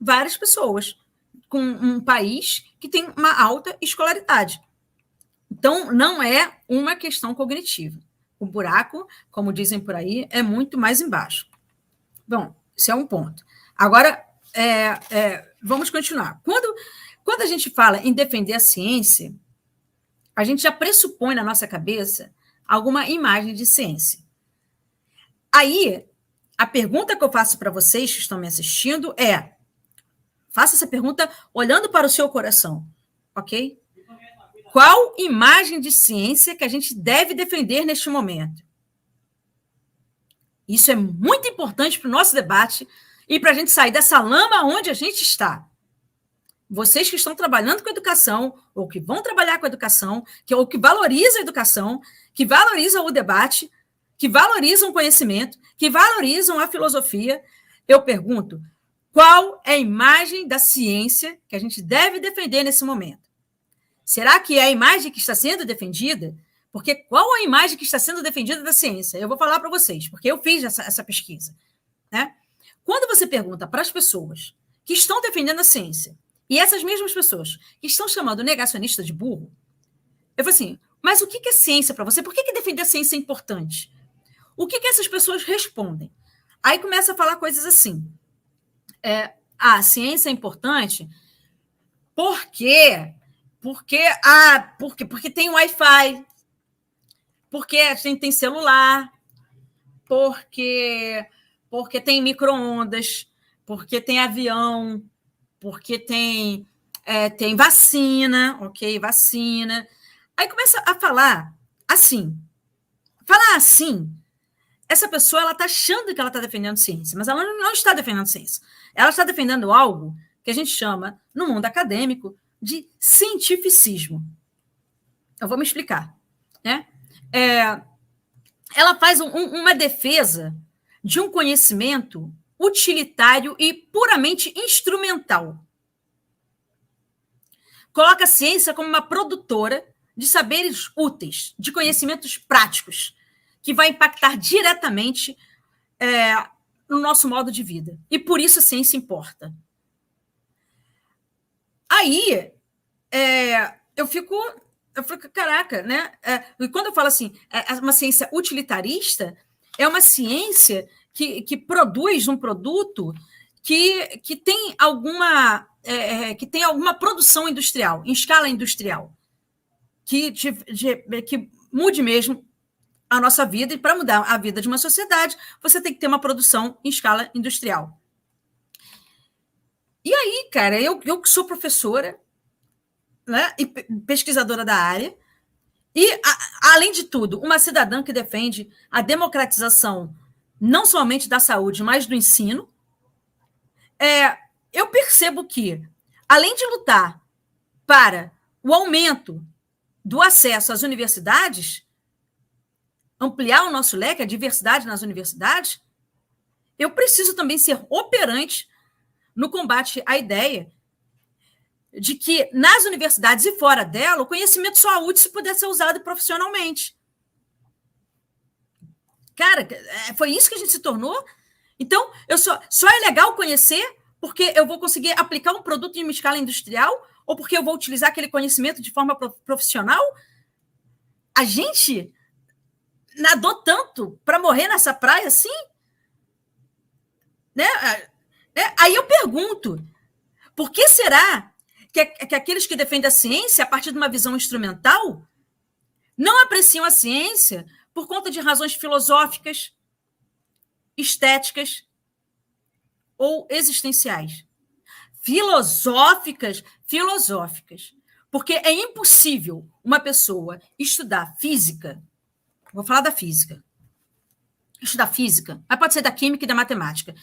Várias pessoas, com um país que tem uma alta escolaridade. Então, não é uma questão cognitiva. O buraco, como dizem por aí, é muito mais embaixo. Bom, esse é um ponto. Agora, vamos continuar. Quando a gente fala em defender a ciência, a gente já pressupõe na nossa cabeça alguma imagem de ciência. Aí, a pergunta que eu faço para vocês que estão me assistindo faça essa pergunta olhando para o seu coração, ok? Qual imagem de ciência que a gente deve defender neste momento? Isso é muito importante para o nosso debate e para a gente sair dessa lama onde a gente está. Vocês que estão trabalhando com educação, ou que vão trabalhar com educação, ou que valorizam a educação, que valorizam o debate, que valorizam o conhecimento, que valorizam a filosofia, eu pergunto, qual é a imagem da ciência que a gente deve defender nesse momento? Será que é a imagem que está sendo defendida? Porque qual a imagem que está sendo defendida da ciência? Eu vou falar para vocês, porque eu fiz essa pesquisa. Né? Quando você pergunta para as pessoas que estão defendendo a ciência, e essas mesmas pessoas que estão chamando o negacionista de burro, eu falo assim, mas o que é ciência para você? Por que defender a ciência é importante? O que essas pessoas respondem? Aí começa a falar coisas assim. A ciência é importante porque tem Wi-Fi, porque tem celular, porque tem micro-ondas, porque tem avião, porque tem vacina, ok? Vacina. Aí começa a falar assim. Falar assim, essa pessoa ela está achando que ela está defendendo ciência, mas ela não está defendendo ciência. Ela está defendendo algo que a gente chama, no mundo acadêmico, de cientificismo. Eu vou me explicar. Né? Ela faz uma defesa de um conhecimento utilitário e puramente instrumental. Coloca a ciência como uma produtora de saberes úteis, de conhecimentos práticos, que vai impactar diretamente no nosso modo de vida. E por isso a ciência importa. Aí, eu fico, caraca, né? E quando eu falo assim, uma ciência utilitarista, é uma ciência que produz um produto que tem alguma produção industrial, em escala industrial, que mude mesmo a nossa vida, e para mudar a vida de uma sociedade, você tem que ter uma produção em escala industrial. E aí, cara, eu que sou professora, né, e pesquisadora da área, e, além de tudo, uma cidadã que defende a democratização não somente da saúde, mas do ensino, eu percebo que, além de lutar para o aumento do acesso às universidades, ampliar o nosso leque, a diversidade nas universidades, eu preciso também ser operante no combate à ideia de que nas universidades e fora dela, o conhecimento só é útil se puder ser usado profissionalmente. Cara, foi isso que a gente se tornou? Então, só é legal conhecer porque eu vou conseguir aplicar um produto em uma escala industrial ou porque eu vou utilizar aquele conhecimento de forma profissional? A gente nadou tanto para morrer nessa praia assim? Né? Aí eu pergunto, por que será que aqueles que defendem a ciência a partir de uma visão instrumental não apreciam a ciência por conta de razões filosóficas, estéticas ou existenciais? Filosóficas. Porque é impossível uma pessoa estudar física, vou falar da física, estudar física, mas pode ser da química e da matemática,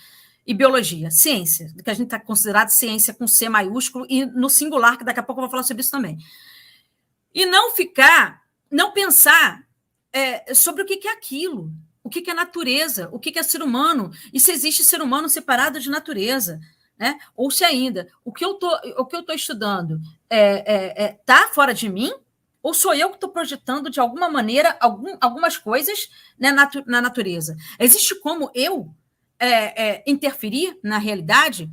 e biologia, ciência, que a gente está considerado ciência com C maiúsculo e no singular, que daqui a pouco eu vou falar sobre isso também. E não pensar sobre o que é aquilo, o que é natureza, o que é ser humano, e se existe ser humano separado de natureza, né? Ou se ainda, o que eu tô estudando está fora de mim, ou sou eu que estou projetando de alguma maneira algumas coisas, né, na natureza? Existe como eu interferir na realidade?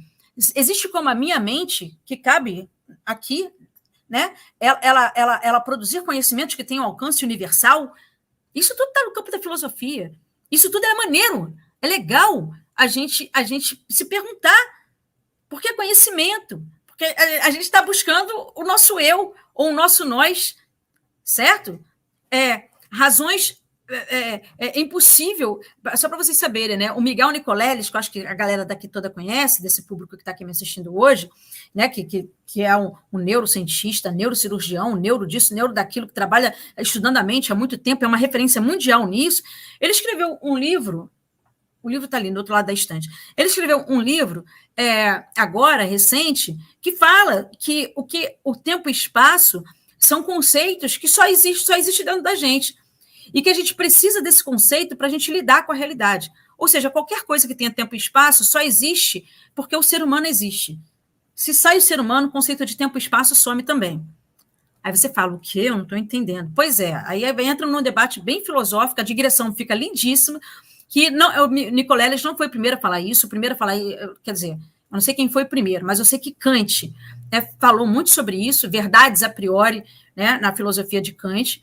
Existe como a minha mente, que cabe aqui, né, ela produzir conhecimentos que tenham alcance universal? Isso tudo está no campo da filosofia. Isso tudo é maneiro, é legal a gente se perguntar por que conhecimento? Porque a gente está buscando o nosso eu ou o nosso nós, certo? Razões impossível, só para vocês saberem, né? O Miguel Nicoleles, que eu acho que a galera daqui toda conhece, desse público que está aqui me assistindo hoje, né? Que é um neurocientista, neurocirurgião, neuro disso, neuro daquilo, que trabalha estudando a mente há muito tempo, é uma referência mundial nisso. Ele escreveu um livro, o livro está ali do outro lado da estante. Ele escreveu um livro, agora, recente, que fala que o tempo e espaço são conceitos que só existem dentro da gente. E que a gente precisa desse conceito para a gente lidar com a realidade. Ou seja, qualquer coisa que tenha tempo e espaço só existe porque o ser humano existe. Se sai o ser humano, o conceito de tempo e espaço some também. Aí você fala, o quê? Eu não estou entendendo. Pois é, aí entra num debate bem filosófico, a digressão fica lindíssima, que o Nicoleles não foi o primeiro a falar isso, o primeiro a falar, quer dizer, eu não sei quem foi o primeiro, mas eu sei que Kant, né, falou muito sobre isso, verdades a priori, né, na filosofia de Kant,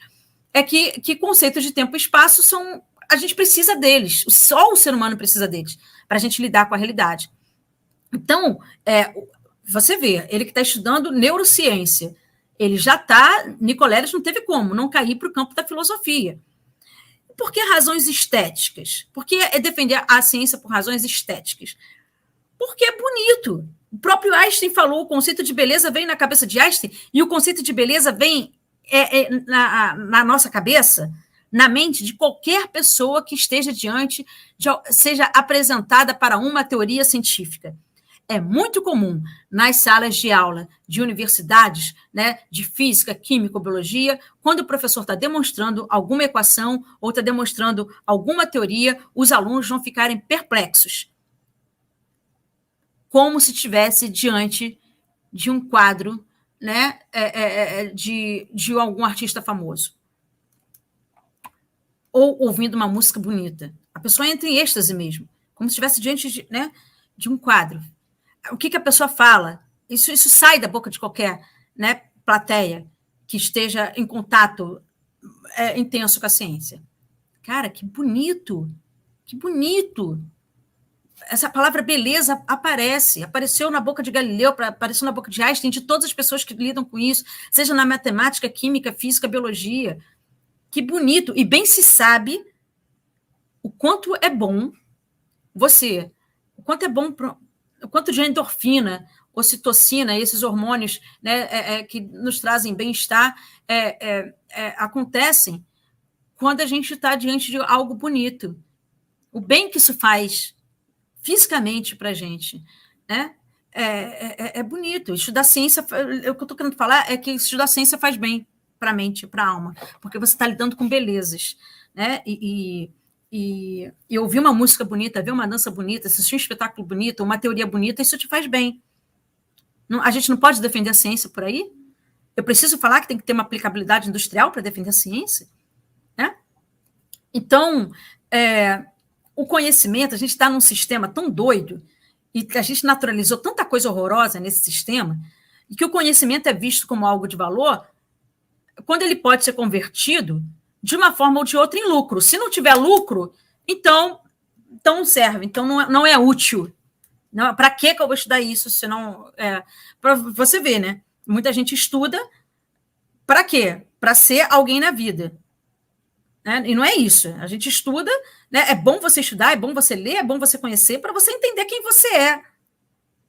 que conceitos de tempo e espaço a gente precisa deles, só o ser humano precisa deles, para a gente lidar com a realidade. Então, você vê, ele que está estudando neurociência, ele já está, Nicoleles não teve como não cair para o campo da filosofia. Por que razões estéticas? Por que defender a ciência por razões estéticas? Porque é bonito. O próprio Einstein falou, o conceito de beleza vem na cabeça de Einstein, e o conceito de beleza vem na nossa cabeça, na mente de qualquer pessoa que esteja seja apresentada para uma teoria científica. É muito comum nas salas de aula de universidades, né, de física, química, biologia, quando o professor está demonstrando alguma equação ou está demonstrando alguma teoria, os alunos vão ficarem perplexos, como se estivesse diante de um quadro, né, de algum artista famoso, ou ouvindo uma música bonita. A pessoa entra em êxtase mesmo, como se estivesse diante de um quadro. O que a pessoa fala? Isso sai da boca de qualquer, né, plateia que esteja em contato intenso com a ciência. Cara, que bonito! Que bonito! Essa palavra beleza apareceu na boca de Galileu, apareceu na boca de Einstein, de todas as pessoas que lidam com isso, seja na matemática, química, física, biologia. Que bonito! E bem se sabe o quanto é bom o quanto de endorfina, ocitocina, esses hormônios, né, que nos trazem bem-estar, acontecem quando a gente está diante de algo bonito. O bem que isso faz fisicamente para a gente, né? É bonito. Estudar ciência, o que eu estou querendo falar é que estudar ciência faz bem para a mente, para a alma, porque você está lidando com belezas, né? E ouvir uma música bonita, ver uma dança bonita, assistir um espetáculo bonito, uma teoria bonita, isso te faz bem. A gente não pode defender a ciência por aí? Eu preciso falar que tem que ter uma aplicabilidade industrial para defender a ciência? Né? Então, o conhecimento, a gente está num sistema tão doido e a gente naturalizou tanta coisa horrorosa nesse sistema e que o conhecimento é visto como algo de valor quando ele pode ser convertido de uma forma ou de outra em lucro. Se não tiver lucro, então não serve, então não é útil. Para que eu vou estudar isso? Se não, para você ver, né? Muita gente estuda para quê? Para ser alguém na vida. Né? E não é isso. A gente estuda, né? É bom você estudar, é bom você ler, é bom você conhecer, para você entender quem você é.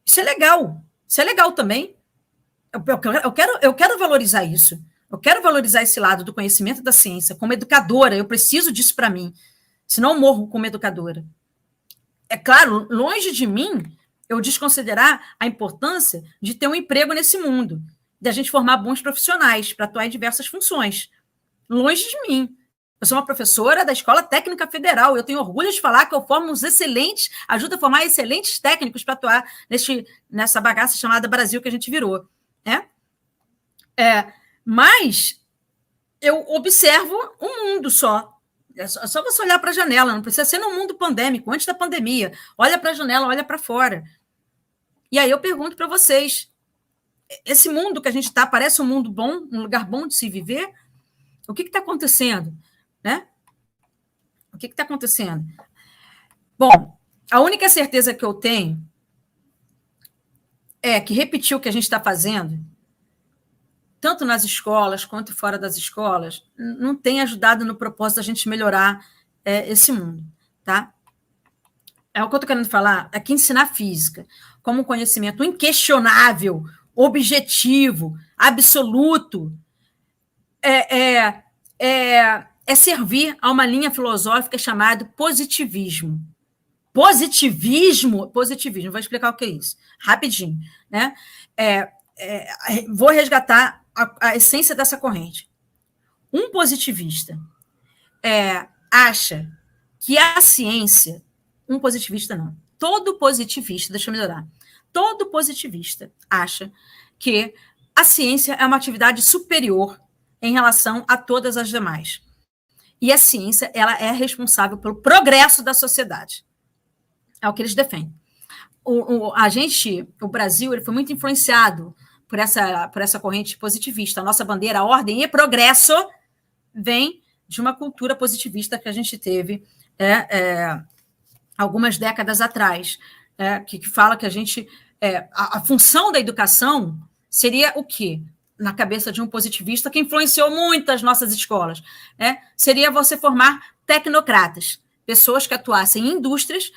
Isso é legal. Isso é legal também. Eu quero valorizar isso. Eu quero valorizar esse lado do conhecimento da ciência. Como educadora, eu preciso disso para mim. Senão eu morro como educadora. É claro, longe de mim eu desconsiderar a importância de ter um emprego nesse mundo, de a gente formar bons profissionais para atuar em diversas funções. Longe de mim. Eu sou uma professora da Escola Técnica Federal. Eu tenho orgulho de falar que eu formo uns excelentes, ajudo a formar excelentes técnicos para atuar nessa bagaça chamada Brasil que a gente virou. Mas eu observo o mundo só. É só você olhar para a janela, não precisa ser no mundo pandêmico, antes da pandemia. Olha para a janela, olha para fora. E aí eu pergunto para vocês, esse mundo que a gente está parece um mundo bom, um lugar bom de se viver? O que está acontecendo? Né? O que está acontecendo? Bom, a única certeza que eu tenho é que repetir o que a gente está fazendo, tanto nas escolas quanto fora das escolas, não tem ajudado no propósito da gente melhorar esse mundo, tá? É o que eu estou querendo falar, é que ensinar física como um conhecimento inquestionável, objetivo, absoluto, é servir a uma linha filosófica chamada positivismo. Positivismo, vou explicar o que é isso, rapidinho, né? Vou resgatar a essência dessa corrente. Um positivista acha que a ciência, um positivista não, todo positivista, deixa eu melhorar, todo positivista acha que a ciência é uma atividade superior em relação a todas as demais. E a ciência, ela é responsável pelo progresso da sociedade. É o que eles defendem. O Brasil, ele foi muito influenciado por essa corrente positivista. A nossa bandeira, a ordem e progresso, vem de uma cultura positivista que a gente teve algumas décadas atrás, que fala que a função da educação seria o quê? Na cabeça de um positivista que influenciou muito as nossas escolas, seria você formar tecnocratas, pessoas que atuassem em indústrias,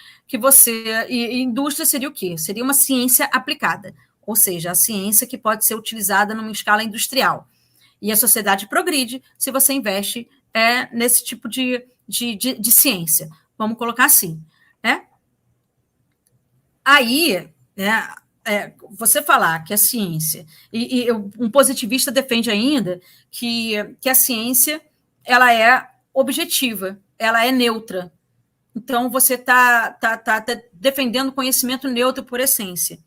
e indústria seria o quê? Seria uma ciência aplicada, ou seja, a ciência que pode ser utilizada numa escala industrial. E a sociedade progride se você investe nesse tipo de ciência. Vamos colocar assim. Aí, você falar que a ciência... um positivista defende ainda que a ciência ela é objetiva, ela é neutra. Então, você está defendendo conhecimento neutro por essência.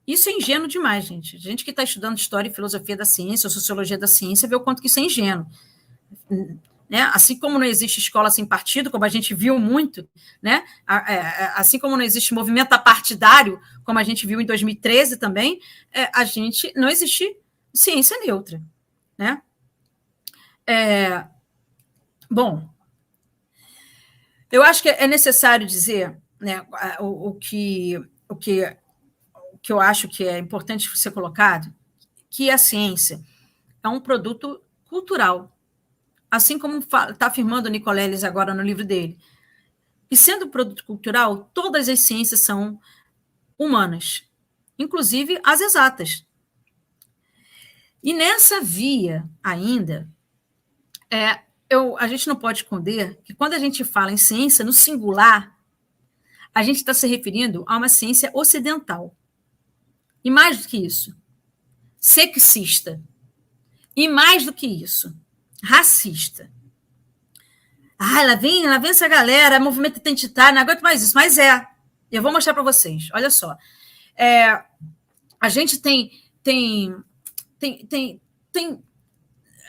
Isso é ingênuo demais, gente. A gente que está estudando história e filosofia da ciência, ou sociologia da ciência, vê o quanto que isso é ingênuo. Né? Assim como não existe escola sem partido, como a gente viu muito, né? Assim como não existe movimento apartidário, como a gente viu em 2013 também, não existe ciência neutra. Né? Bom, eu acho que é necessário dizer, né, o que eu acho que é importante ser colocado, que a ciência é um produto cultural, assim como está afirmando o Nicoleles agora no livro dele. E sendo um produto cultural, todas as ciências são humanas, inclusive as exatas. E nessa via ainda, a gente não pode esconder que quando a gente fala em ciência no singular, a gente está se referindo a uma ciência ocidental. E mais do que isso, sexista. E mais do que isso, racista. Lá vem essa galera, movimento identitário, não aguento mais isso. Mas eu vou mostrar para vocês. Olha só. A gente tem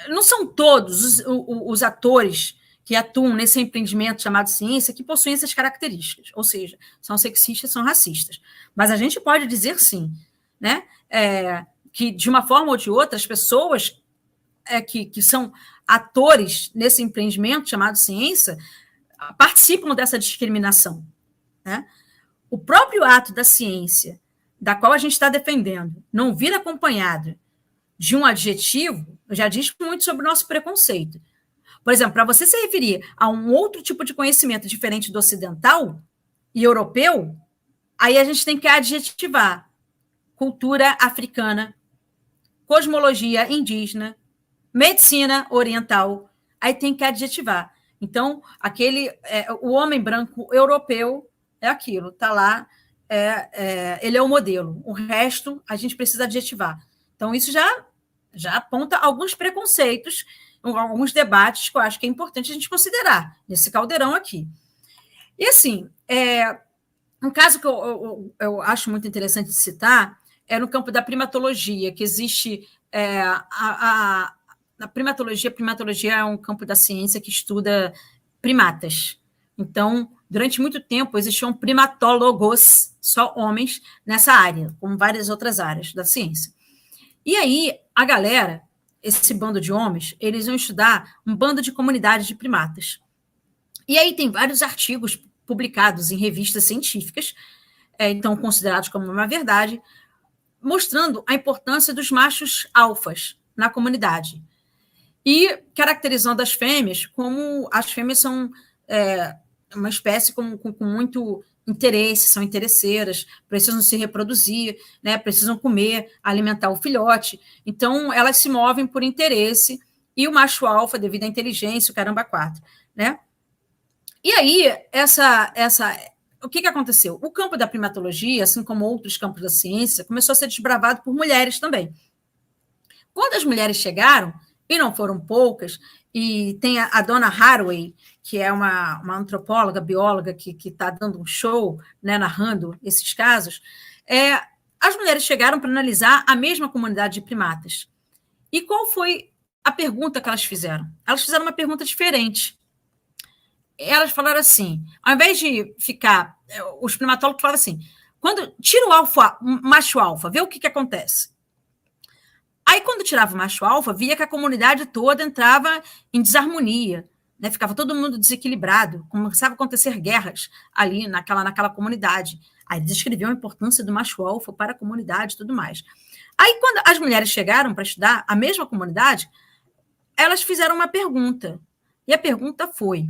não são todos os atores que atuam nesse empreendimento chamado ciência que possuem essas características, ou seja, são sexistas, são racistas. Mas a gente pode dizer sim, né, que de uma forma ou de outra as pessoas que são atores nesse empreendimento chamado ciência participam dessa discriminação, né? O próprio ato da ciência, da qual a gente está defendendo, não vir acompanhado de um adjetivo, já diz muito sobre o nosso preconceito. Por exemplo, para você se referir a um outro tipo de conhecimento diferente do ocidental e europeu, aí a gente tem que adjetivar cultura africana, cosmologia indígena, medicina oriental, aí tem que adjetivar. Então, o homem branco europeu é aquilo, está lá, ele é o modelo. O resto, a gente precisa adjetivar. Então, isso já aponta alguns preconceitos, alguns debates que eu acho que é importante a gente considerar nesse caldeirão aqui. E, assim, um caso que eu acho muito interessante de citar é no campo da primatologia, que existe a primatologia. Primatologia é um campo da ciência que estuda primatas. Então, durante muito tempo, existiam primatólogos, só homens, nessa área, como várias outras áreas da ciência. E aí, a galera, esse bando de homens, eles iam estudar um bando de comunidades de primatas. E aí tem vários artigos publicados em revistas científicas, então considerados como uma verdade, mostrando a importância dos machos alfas na comunidade. E caracterizando as fêmeas como as fêmeas são uma espécie com muito interesse, são interesseiras, precisam se reproduzir, né, precisam comer, alimentar o filhote. Então, elas se movem por interesse, e o macho alfa, devido à inteligência, o caramba quatro, né? E aí, o que aconteceu? O campo da primatologia, assim como outros campos da ciência, começou a ser desbravado por mulheres também. Quando as mulheres chegaram, e não foram poucas, e tem a dona Haraway, que é uma antropóloga, bióloga, que está dando um show, né, narrando esses casos, as mulheres chegaram para analisar a mesma comunidade de primatas. E qual foi a pergunta que elas fizeram? Elas fizeram uma pergunta diferente. Elas falaram assim, ao invés de ficar... Os primatólogos falavam assim, quando tira o macho alfa, vê o que acontece. Aí, quando tirava o macho alfa, via que a comunidade toda entrava em desarmonia, né? Ficava todo mundo desequilibrado, começava a acontecer guerras ali naquela comunidade. Aí descreviam a importância do macho alfa para a comunidade e tudo mais. Aí, quando as mulheres chegaram para estudar a mesma comunidade, elas fizeram uma pergunta. E a pergunta foi,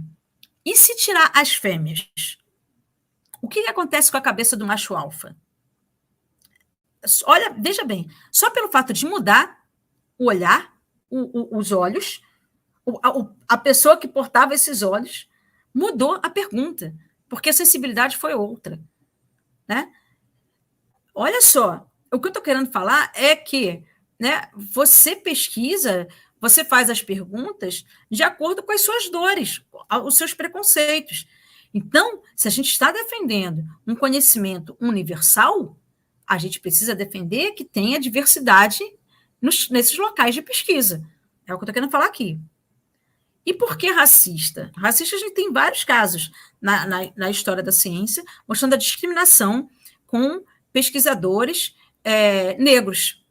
e se tirar as fêmeas? O que acontece com a cabeça do macho alfa? Olha, veja bem, só pelo fato de mudar o olhar, os olhos, a pessoa que portava esses olhos mudou a pergunta, porque a sensibilidade foi outra, né? Olha só, o que eu estou querendo falar é que, né, você pesquisa, você faz as perguntas de acordo com as suas dores, os seus preconceitos. Então, se a gente está defendendo um conhecimento universal, a gente precisa defender que tenha diversidade nesses locais de pesquisa. É o que eu estou querendo falar aqui. E por que racista? Racista a gente tem vários casos na história da ciência, mostrando a discriminação com pesquisadores negros.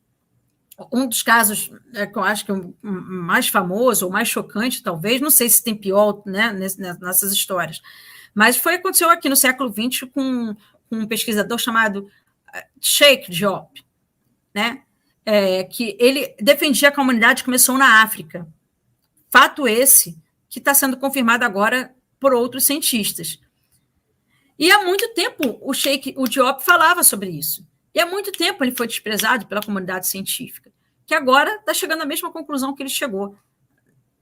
Um dos casos que eu acho que o mais famoso, ou mais chocante, talvez, não sei se tem pior, né, nessas histórias, mas aconteceu aqui no século XX com um pesquisador chamado Cheikh Diop, né? Que ele defendia a comunidade que começou na África. Fato esse que está sendo confirmado agora por outros cientistas. E há muito tempo o Diop falava sobre isso. E há muito tempo ele foi desprezado pela comunidade científica, que agora está chegando à mesma conclusão que ele chegou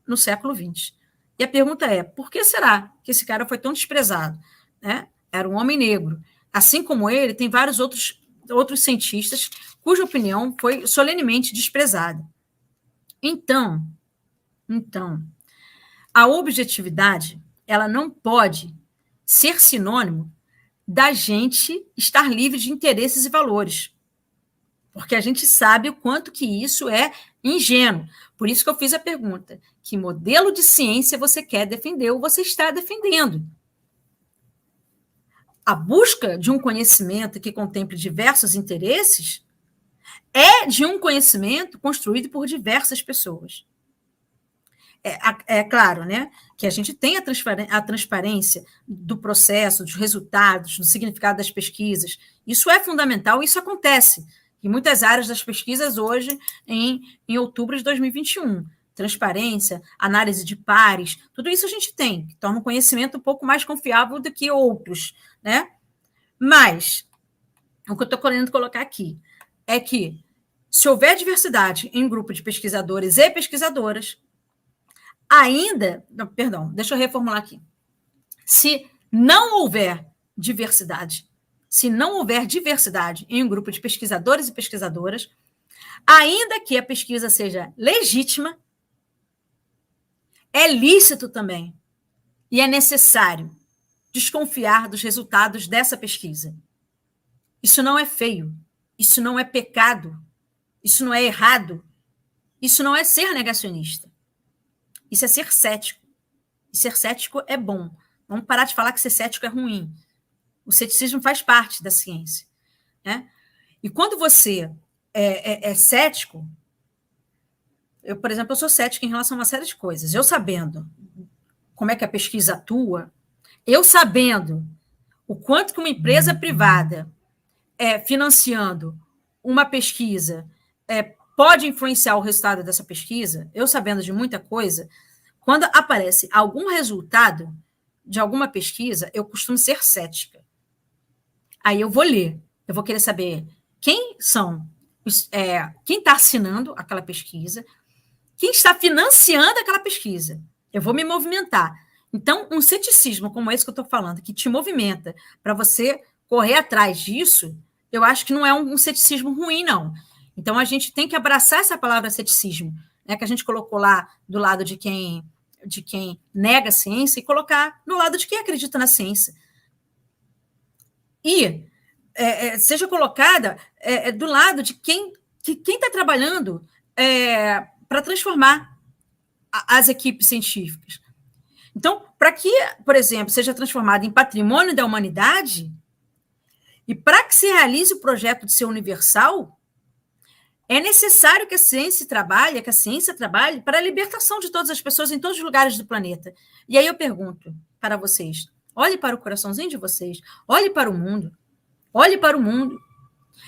no século XX. E a pergunta é, por que será que esse cara foi tão desprezado? Né? Era um homem negro. Assim como ele, tem vários outros cientistas cuja opinião foi solenemente desprezada. Então, a objetividade, ela não pode ser sinônimo da gente estar livre de interesses e valores, porque a gente sabe o quanto que isso é ingênuo. Por isso que eu fiz a pergunta, que modelo de ciência você quer defender ou você está defendendo. A busca de um conhecimento que contemple diversos interesses é de um conhecimento construído por diversas pessoas. É claro, né, que a gente tem a transparência do processo, dos resultados, do significado das pesquisas. Isso é fundamental, isso acontece em muitas áreas das pesquisas hoje, em outubro de 2021. Transparência, análise de pares, tudo isso a gente tem, que torna o conhecimento um pouco mais confiável do que outros, né? Mas, o que eu estou querendo colocar aqui é que, se houver diversidade em grupo de pesquisadores e pesquisadoras, deixa eu reformular aqui. Se não houver diversidade em um grupo de pesquisadores e pesquisadoras, ainda que a pesquisa seja legítima, é lícito também e é necessário desconfiar dos resultados dessa pesquisa. Isso não é feio, isso não é pecado, isso não é errado, isso não é ser negacionista. Isso é ser cético. E ser cético é bom. Vamos parar de falar que ser cético é ruim. O ceticismo faz parte da ciência, né? E quando você é cético, por exemplo, eu sou cético em relação a uma série de coisas. Eu sabendo como é que a pesquisa atua, eu sabendo o quanto que uma empresa privada financiando uma pesquisa pode influenciar o resultado dessa pesquisa, eu sabendo de muita coisa, quando aparece algum resultado de alguma pesquisa, eu costumo ser cética. Aí eu vou ler, eu vou querer saber quem está assinando aquela pesquisa, quem está financiando aquela pesquisa. Eu vou me movimentar. Então, um ceticismo como esse que eu estou falando, que te movimenta para você correr atrás disso, eu acho que não é um ceticismo ruim, não. Então, a gente tem que abraçar essa palavra ceticismo, né, que a gente colocou lá do lado de quem nega a ciência e colocar no lado de quem acredita na ciência. E seja colocada do lado de quem está trabalhando para transformar as equipes científicas. Então, para que, por exemplo, seja transformado em patrimônio da humanidade, e para que se realize o projeto de ser universal, é necessário que a ciência trabalhe para a libertação de todas as pessoas em todos os lugares do planeta. E aí eu pergunto para vocês, olhe para o coraçãozinho de vocês, olhe para o mundo.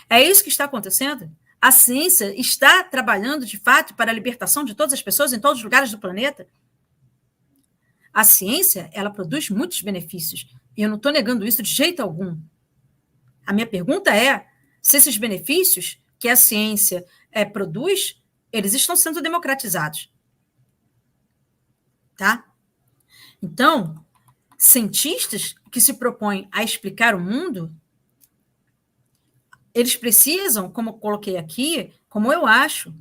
É isso que está acontecendo? A ciência está trabalhando, de fato, para a libertação de todas as pessoas em todos os lugares do planeta? A ciência, ela produz muitos benefícios. E eu não estou negando isso de jeito algum. A minha pergunta é se esses benefícios que a ciência produz, eles estão sendo democratizados. Tá? Então, cientistas que se propõem a explicar o mundo, eles precisam, como eu coloquei aqui, como eu acho,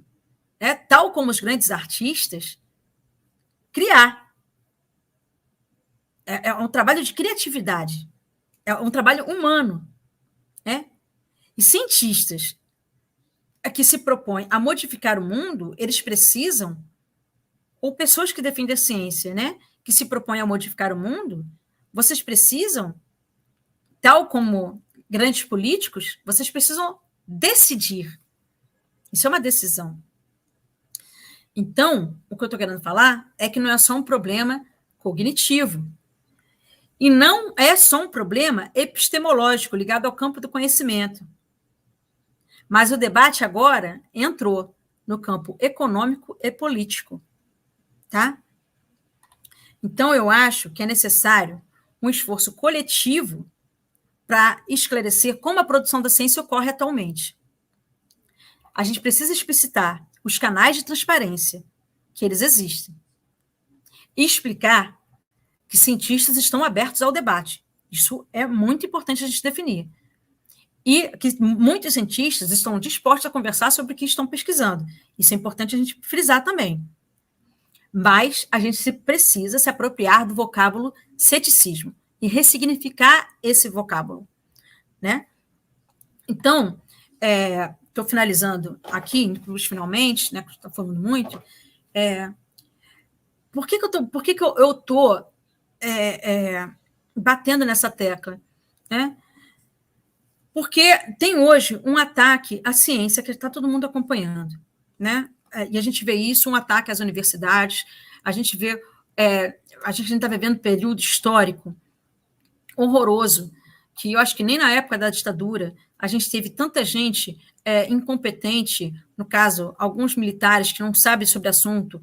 tal como os grandes artistas, criar. É um trabalho de criatividade, é um trabalho humano. E cientistas que se propõem a modificar o mundo, eles precisam, ou pessoas que defendem a ciência, né, que se propõem a modificar o mundo, vocês precisam, tal como grandes políticos, vocês precisam decidir. Isso é uma decisão. Então, o que eu estou querendo falar é que não é só um problema cognitivo. E não é só um problema epistemológico ligado ao campo do conhecimento. Mas o debate agora entrou no campo econômico e político. Tá? Então, eu acho que é necessário um esforço coletivo para esclarecer como a produção da ciência ocorre atualmente. A gente precisa explicitar os canais de transparência, que eles existem, e explicar que cientistas estão abertos ao debate. Isso é muito importante a gente definir. E que muitos cientistas estão dispostos a conversar sobre o que estão pesquisando. Isso é importante a gente frisar também. Mas a gente precisa se apropriar do vocábulo ceticismo e ressignificar esse vocábulo. Né? Então, estou finalizando aqui, finalmente, né, estou falando muito, por que eu estou batendo nessa tecla? Né? Porque tem hoje um ataque à ciência que está todo mundo acompanhando. Né? E a gente vê isso, um ataque às universidades, a gente vê. A gente está vivendo um período histórico horroroso, que eu acho que nem na época da ditadura a gente teve tanta gente incompetente, no caso, alguns militares que não sabem sobre o assunto,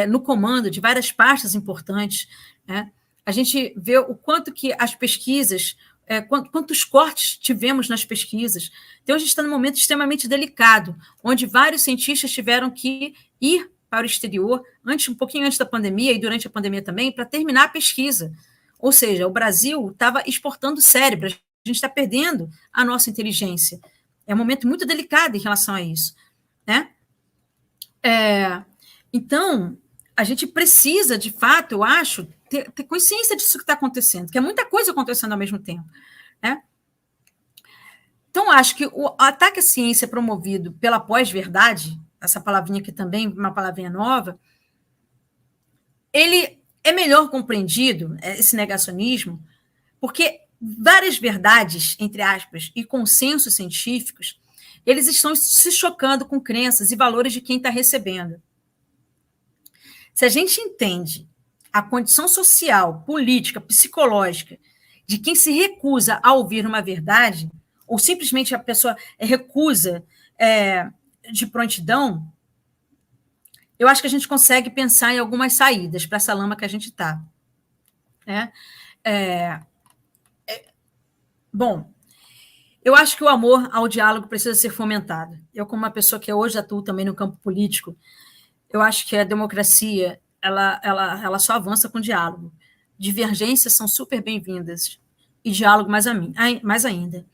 no comando de várias pastas importantes. Né? A gente vê o quanto que as pesquisas, quantos cortes tivemos nas pesquisas. Então, a gente está num momento extremamente delicado, onde vários cientistas tiveram que ir para o exterior, um pouquinho antes da pandemia e durante a pandemia também, para terminar a pesquisa. Ou seja, o Brasil estava exportando cérebro, a gente está perdendo a nossa inteligência. É um momento muito delicado em relação a isso. Né? Então, a gente precisa, de fato, eu acho, ter consciência disso que está acontecendo, que é muita coisa acontecendo ao mesmo tempo. Né? Então, acho que o ataque à ciência promovido pela pós-verdade, essa palavrinha aqui também, uma palavrinha nova, ele é melhor compreendido, esse negacionismo, porque várias verdades, entre aspas, e consensos científicos, eles estão se chocando com crenças e valores de quem está recebendo. Se a gente entende a condição social, política, psicológica de quem se recusa a ouvir uma verdade, ou simplesmente a pessoa recusa de prontidão, eu acho que a gente consegue pensar em algumas saídas para essa lama que a gente está. Né? Bom, eu acho que o amor ao diálogo precisa ser fomentado. Eu, como uma pessoa que hoje atuo também no campo político, eu acho que a democracia ela só avança com diálogo. Divergências são super bem-vindas e diálogo mais ainda.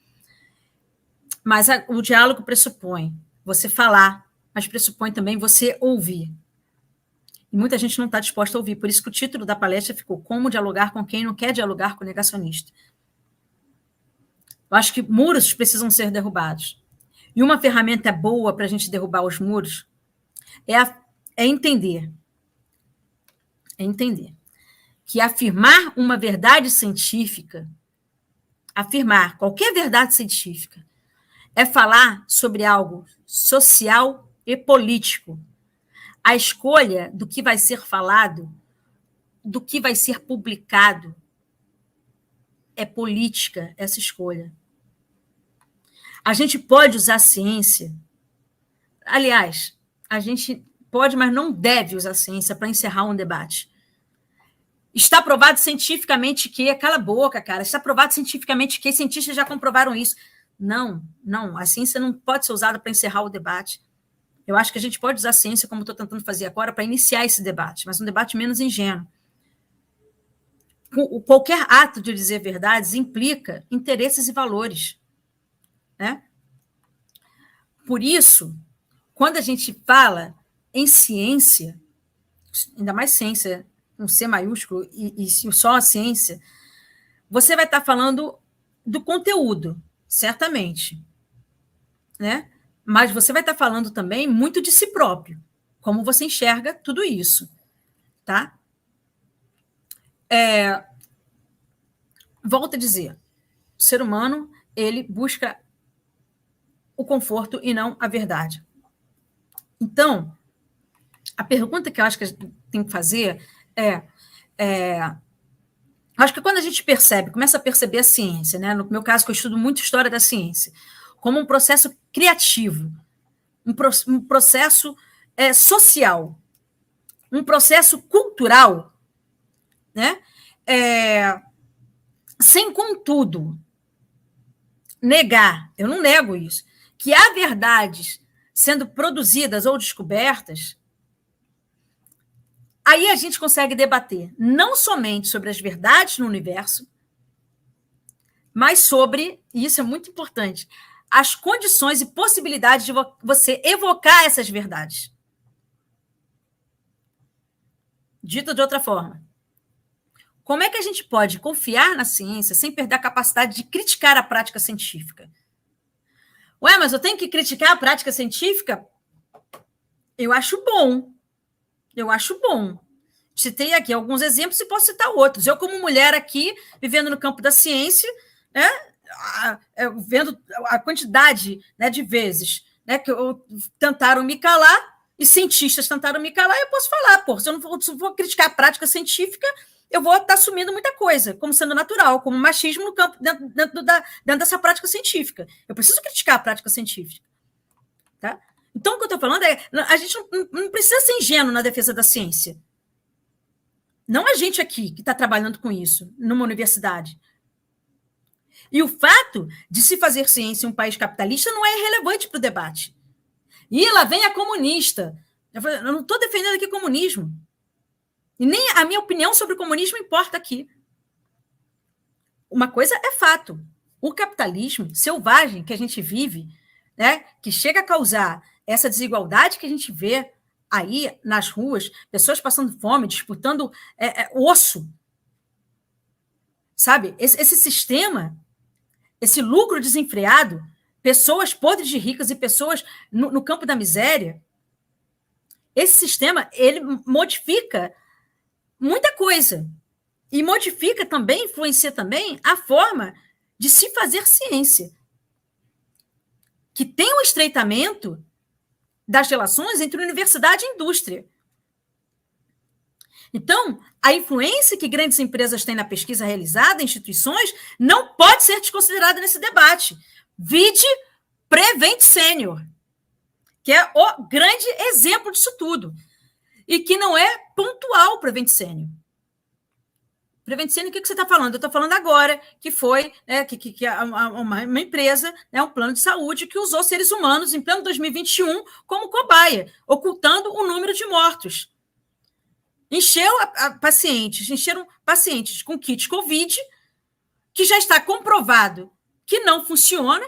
Mas o diálogo pressupõe você falar, mas pressupõe também você ouvir. E muita gente não está disposta a ouvir. Por isso que o título da palestra ficou Como dialogar com quem não quer dialogar com o negacionista. Eu acho que muros precisam ser derrubados. E uma ferramenta boa para a gente derrubar os muros é entender que afirmar uma verdade científica, afirmar qualquer verdade científica, é falar sobre algo social e político. A escolha do que vai ser falado, do que vai ser publicado, é política, essa escolha. A gente pode usar a ciência. Aliás, a gente pode, mas não deve usar a ciência para encerrar um debate. Está provado cientificamente que... Cala a boca, cara. Está provado cientificamente que cientistas já comprovaram isso. Não. A ciência não pode ser usada para encerrar o debate. Eu acho que a gente pode usar a ciência, como estou tentando fazer agora, para iniciar esse debate, mas um debate menos ingênuo. Qualquer ato de dizer verdades implica interesses e valores. Né? Por isso, quando a gente fala em ciência, ainda mais ciência, um C maiúsculo e só a ciência, você vai estar falando do conteúdo, certamente. Né? Mas você vai estar falando também muito de si próprio, como você enxerga tudo isso. Tá? Volto a dizer, o ser humano ele busca o conforto e não a verdade. Então, a pergunta que eu acho que a gente tem que fazer acho que quando a gente começa a perceber a ciência, né? No meu caso, que eu estudo muito história da ciência, como um processo criativo, um processo social, um processo cultural, né? Sem, contudo, negar, eu não nego isso, que há verdades sendo produzidas ou descobertas, aí a gente consegue debater não somente sobre as verdades no universo, mas sobre, e isso é muito importante, as condições e possibilidades de você evocar essas verdades. Dito de outra forma, como é que a gente pode confiar na ciência sem perder a capacidade de criticar a prática científica? Ué, mas eu tenho que criticar a prática científica? Eu acho bom. Eu acho bom. Citei aqui alguns exemplos e posso citar outros. Eu, como mulher aqui, vivendo no campo da ciência, né, vendo a quantidade, né, de vezes, né, que tentaram me calar, e cientistas tentaram me calar, eu posso falar, pô, se eu não for criticar a prática científica, eu vou estar assumindo muita coisa, como sendo natural, como machismo no campo, dentro dessa prática científica. Eu preciso criticar a prática científica. Tá? Então, o que eu estou falando é, a gente não precisa ser ingênuo na defesa da ciência. Não a gente aqui que está trabalhando com isso, numa universidade. E o fato de se fazer ciência em um país capitalista não é irrelevante para o debate. E lá vem a comunista. Eu não estou defendendo aqui comunismo. E nem a minha opinião sobre o comunismo importa aqui. Uma coisa é fato. O capitalismo selvagem que a gente vive, né, que chega a causar essa desigualdade que a gente vê aí nas ruas, pessoas passando fome, disputando osso. Sabe? Esse sistema, esse lucro desenfreado, pessoas podres de ricas e pessoas no campo da miséria, esse sistema, ele modifica muita coisa. E modifica também, influencia também a forma de se fazer ciência. Que tem um estreitamento das relações entre universidade e indústria. Então, a influência que grandes empresas têm na pesquisa realizada em instituições não pode ser desconsiderada nesse debate. Vide Prevent Senior, que é o grande exemplo disso tudo. E que não é pontual Prevent Senior. Prevent Senior, o que você está falando? Eu estou falando agora que foi uma empresa, né, um plano de saúde que usou seres humanos em pleno 2021 como cobaia, ocultando o número de mortos. Encheram pacientes com kit Covid, que já está comprovado que não funciona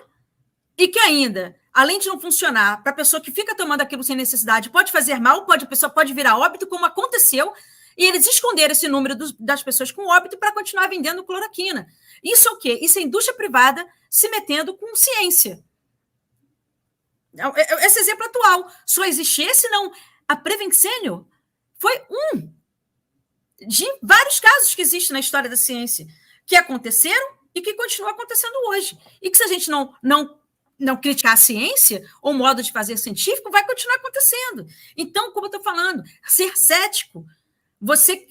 e que ainda, além de não funcionar, para a pessoa que fica tomando aquilo sem necessidade, pode fazer mal, a pessoa pode virar óbito, como aconteceu, e eles esconderam esse número das pessoas com óbito para continuar vendendo cloroquina. Isso é o quê? Isso é indústria privada se metendo com ciência. Esse exemplo atual. Só existe esse, não. A Prevent Senior foi um de vários casos que existem na história da ciência, que aconteceram e que continuam acontecendo hoje. E que se a gente não criticar a ciência ou o modo de fazer científico, vai continuar acontecendo. Então, como eu estou falando, ser cético, você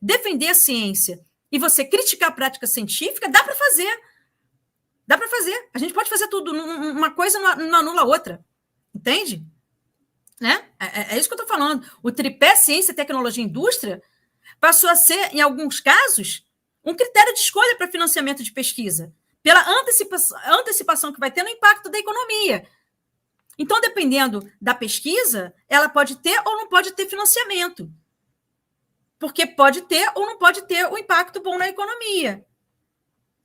defender a ciência e você criticar a prática científica, dá para fazer. Dá para fazer. A gente pode fazer tudo. Uma coisa não anula a outra. Entende? Né? É isso que eu estou falando. O tripé ciência, tecnologia e indústria passou a ser, em alguns casos, um critério de escolha para financiamento de pesquisa, pela antecipação que vai ter no impacto da economia. Então, dependendo da pesquisa, ela pode ter ou não pode ter financiamento. Porque pode ter ou não pode ter um impacto bom na economia.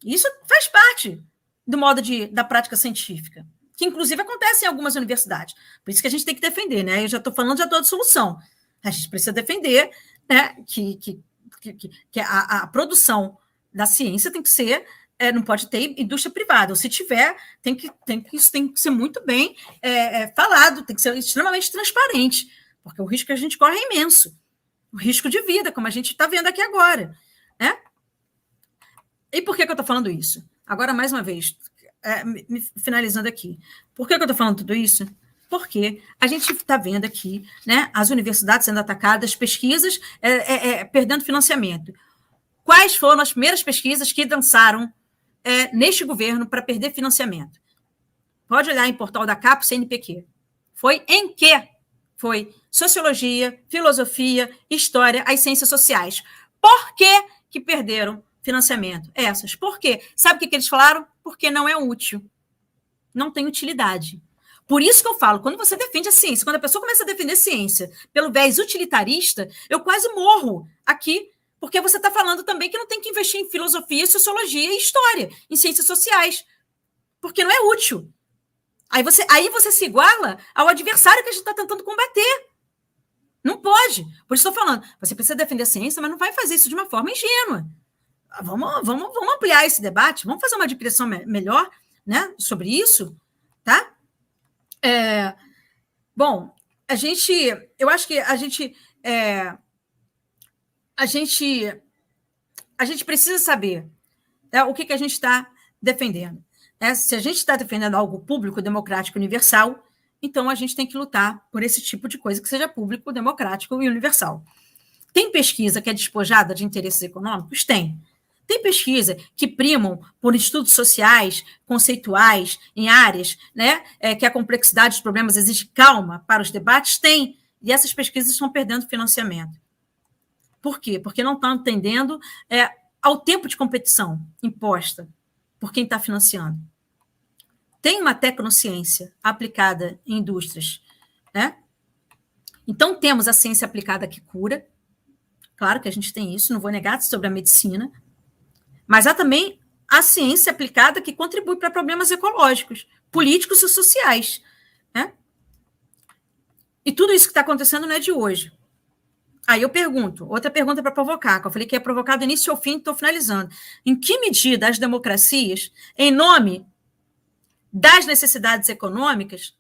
Isso faz parte do modo da prática científica, que inclusive acontece em algumas universidades. Por isso que a gente tem que defender, né? Eu já estou falando de toda solução. A gente precisa defender, né, que a produção da ciência tem que ser, não pode ter indústria privada, ou se tiver, isso tem que ser muito bem falado, tem que ser extremamente transparente, porque o risco que a gente corre é imenso. O risco de vida, como a gente está vendo aqui agora. Né? E por que eu estou falando isso? Agora, mais uma vez, finalizando aqui. Por que eu estou falando tudo isso? Porque a gente está vendo aqui, né, as universidades sendo atacadas, pesquisas perdendo financiamento. Quais foram as primeiras pesquisas que dançaram neste governo para perder financiamento? Pode olhar em portal da CAPES, CNPq. Foi em quê? Foi sociologia, filosofia, história, as ciências sociais. Por que perderam financiamento? Essas. Por quê? Sabe o que eles falaram? Porque não é útil. Não tem utilidade. Por isso que eu falo, quando você defende a ciência, quando a pessoa começa a defender a ciência pelo viés utilitarista, eu quase morro aqui, porque você está falando também que não tem que investir em filosofia, sociologia e história, em ciências sociais, porque não é útil. Aí você se iguala ao adversário que a gente está tentando combater. Não pode. Por isso estou falando, você precisa defender a ciência, mas não vai fazer isso de uma forma ingênua. Vamos ampliar esse debate, vamos fazer uma discussão melhor, né, sobre isso, tá? Bom, eu acho que a gente a gente precisa saber, né, o que a gente está defendendo. Né? Se a gente está defendendo algo público, democrático, universal, então a gente tem que lutar por esse tipo de coisa que seja público, democrático e universal. Tem pesquisa que é despojada de interesses econômicos? Tem. Tem pesquisa que primam por estudos sociais, conceituais, em áreas, né, que a complexidade dos problemas exige calma para os debates? Tem. E essas pesquisas estão perdendo financiamento. Por quê? Porque não estão atendendo ao tempo de competição imposta por quem está financiando. Tem uma tecnociência aplicada em indústrias, né? Então, temos a ciência aplicada que cura. Claro que a gente tem isso, não vou negar sobre a medicina. Mas há também a ciência aplicada que contribui para problemas ecológicos, políticos e sociais. Né? E tudo isso que está acontecendo não é de hoje. Aí eu pergunto, outra pergunta para provocar, que eu falei que ia provocar do início ao fim, estou finalizando. Em que medida as democracias, em nome das necessidades econômicas,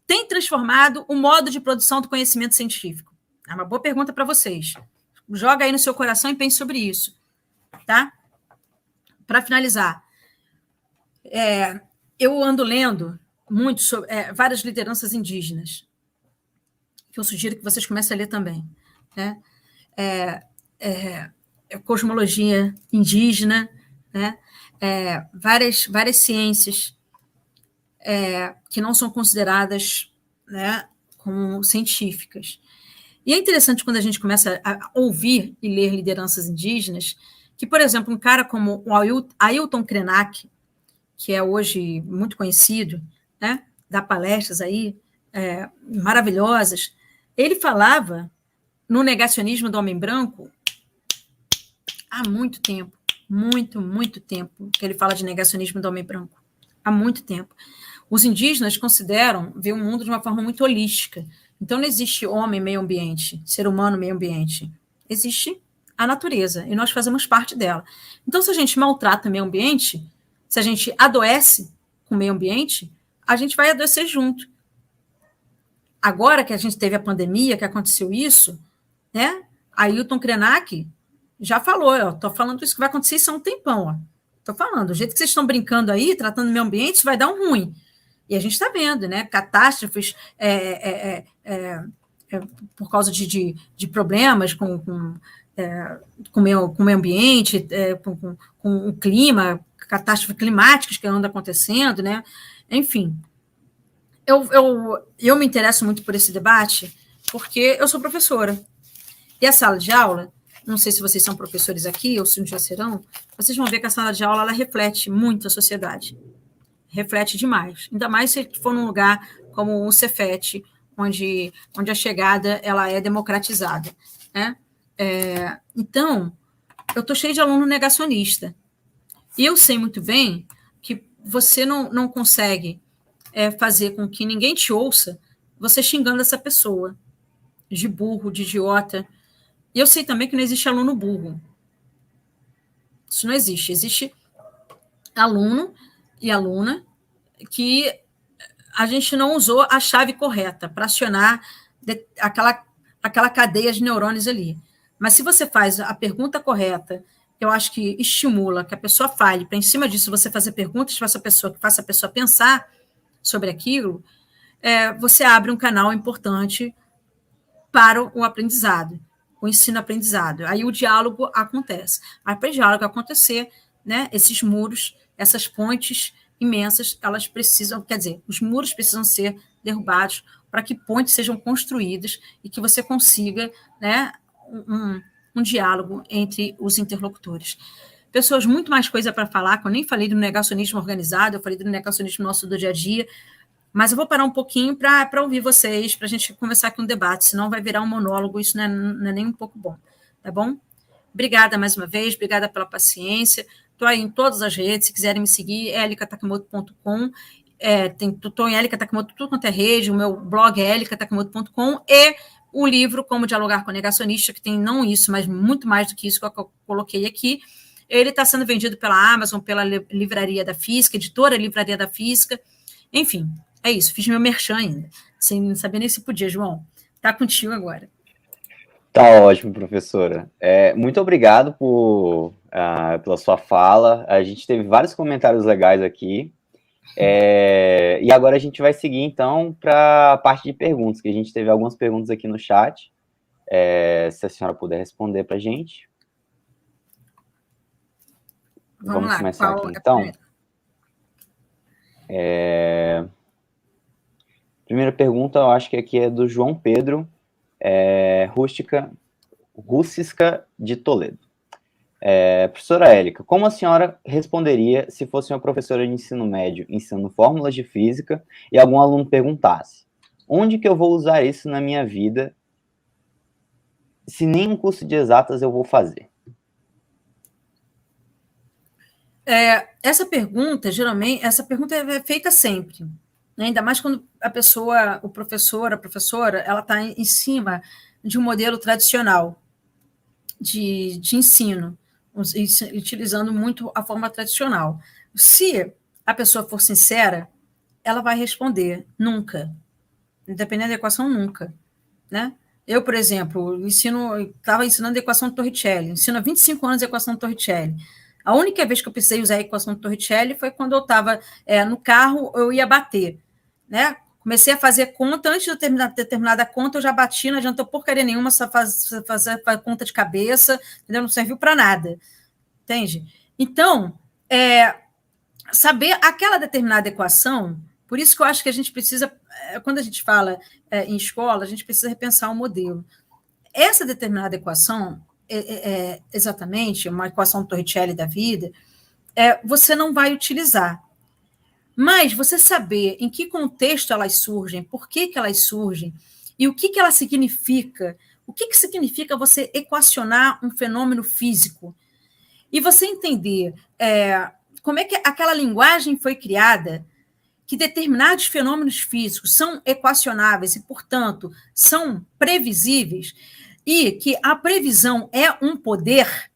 têm transformado o modo de produção do conhecimento científico? É uma boa pergunta para vocês. Joga aí no seu coração e pense sobre isso. Tá? Para finalizar, eu ando lendo muito sobre várias lideranças indígenas, que eu sugiro que vocês comecem a ler também. Né? Cosmologia indígena, né? Várias ciências que não são consideradas, né, como científicas. E é interessante quando a gente começa a ouvir e ler lideranças indígenas, que, por exemplo, um cara como o Ailton Krenak, que é hoje muito conhecido, né, dá palestras aí maravilhosas, ele falava no negacionismo do homem branco há muito tempo, muito tempo, que ele fala de negacionismo do homem branco, há muito tempo. Os indígenas consideram ver o mundo de uma forma muito holística. Então, não existe homem, meio ambiente, ser humano, meio ambiente. Existe a natureza, e nós fazemos parte dela. Então, se a gente maltrata o meio ambiente, se a gente adoece com o meio ambiente, a gente vai adoecer junto. Agora que a gente teve a pandemia, que aconteceu isso, né? Ailton Krenak já falou, estou falando isso que vai acontecer isso há um tempão. Estou falando, do jeito que vocês estão brincando aí, tratando o meio ambiente, isso vai dar um ruim. E a gente está vendo, né? Catástrofes por causa de problemas com o meio ambiente, com o clima, catástrofes climáticas que andam acontecendo, né? Enfim, eu me interesso muito por esse debate porque eu sou professora. E a sala de aula, não sei se vocês são professores aqui ou se já serão, vocês vão ver que a sala de aula ela reflete muito a sociedade. Reflete demais. Ainda mais se for num lugar como o Cefet, onde a chegada ela é democratizada. Né? Então, eu estou cheio de aluno negacionista. E eu sei muito bem que você não consegue fazer com que ninguém te ouça você xingando essa pessoa de burro, de idiota. E eu sei também que não existe aluno burro. Isso não existe. Existe aluno e aluna que a gente não usou a chave correta para acionar aquela cadeia de neurônios ali. Mas se você faz a pergunta correta, eu acho que estimula que a pessoa fale, para em cima disso você fazer perguntas, que faça a pessoa pensar sobre aquilo, você abre um canal importante para o aprendizado, o ensino-aprendizado. Aí o diálogo acontece. Aí para o diálogo acontecer, né, esses muros, essas pontes imensas, elas precisam, quer dizer, os muros precisam ser derrubados para que pontes sejam construídas e que você consiga, né, um diálogo entre os interlocutores. Pessoas, muito mais coisa para falar, que eu nem falei do negacionismo organizado, eu falei do negacionismo nosso do dia a dia, mas eu vou parar um pouquinho para ouvir vocês, para a gente conversar aqui um debate, senão vai virar um monólogo, isso não é nem um pouco bom, tá bom? Obrigada mais uma vez, obrigada pela paciência. Estou aí em todas as redes, se quiserem me seguir, elikatakemoto.com. Estou em Elika Takemoto, tudo quanto é rede, o meu blog é elikatakemoto.com e o livro Como Dialogar com o Negacionista, que tem não isso, mas muito mais do que isso que eu coloquei aqui. Ele está sendo vendido pela Amazon, pela Livraria da Física, editora Livraria da Física. Enfim, é isso. Fiz meu merchan ainda, sem saber nem se podia, João. Está contigo agora. Tá ótimo, professora. Muito obrigado pela sua fala. A gente teve vários comentários legais aqui. E agora a gente vai seguir, então, para a parte de perguntas, que a gente teve algumas perguntas aqui no chat. Se a senhora puder responder para a gente. Vamos lá, começar qual aqui, então. Primeira pergunta, eu acho que aqui é do João Pedro Russisca de Toledo. Professora Érica, como a senhora responderia se fosse uma professora de ensino médio ensinando fórmulas de física e algum aluno perguntasse: onde que eu vou usar isso na minha vida se nem um curso de exatas eu vou fazer? Essa pergunta, geralmente, essa pergunta é feita sempre, né? Ainda mais quando a pessoa, o professor, a professora, ela está em cima de um modelo tradicional de ensino, utilizando muito a forma tradicional. Se a pessoa for sincera, ela vai responder nunca, independente da equação, nunca, né? Eu, por exemplo, estava ensinando a equação de Torricelli, ensino há 25 anos a equação de Torricelli. A única vez que eu precisei usar a equação de Torricelli foi quando eu estava no carro, eu ia bater, né? Comecei a fazer conta, antes de eu terminar determinada conta, eu já bati, não adiantou porcaria nenhuma, só fazer conta de cabeça, entendeu? Não serviu para nada, entende? Então, saber aquela determinada equação, por isso que eu acho que a gente precisa, quando a gente fala em escola, a gente precisa repensar o modelo. Essa determinada equação, exatamente, uma equação Torricelli da vida, você não vai utilizar. Mas você saber em que contexto elas surgem, por que elas surgem, e o que ela significa, o que significa você equacionar um fenômeno físico, e você entender como é que aquela linguagem foi criada, que determinados fenômenos físicos são equacionáveis e, portanto, são previsíveis, e que a previsão é um poder,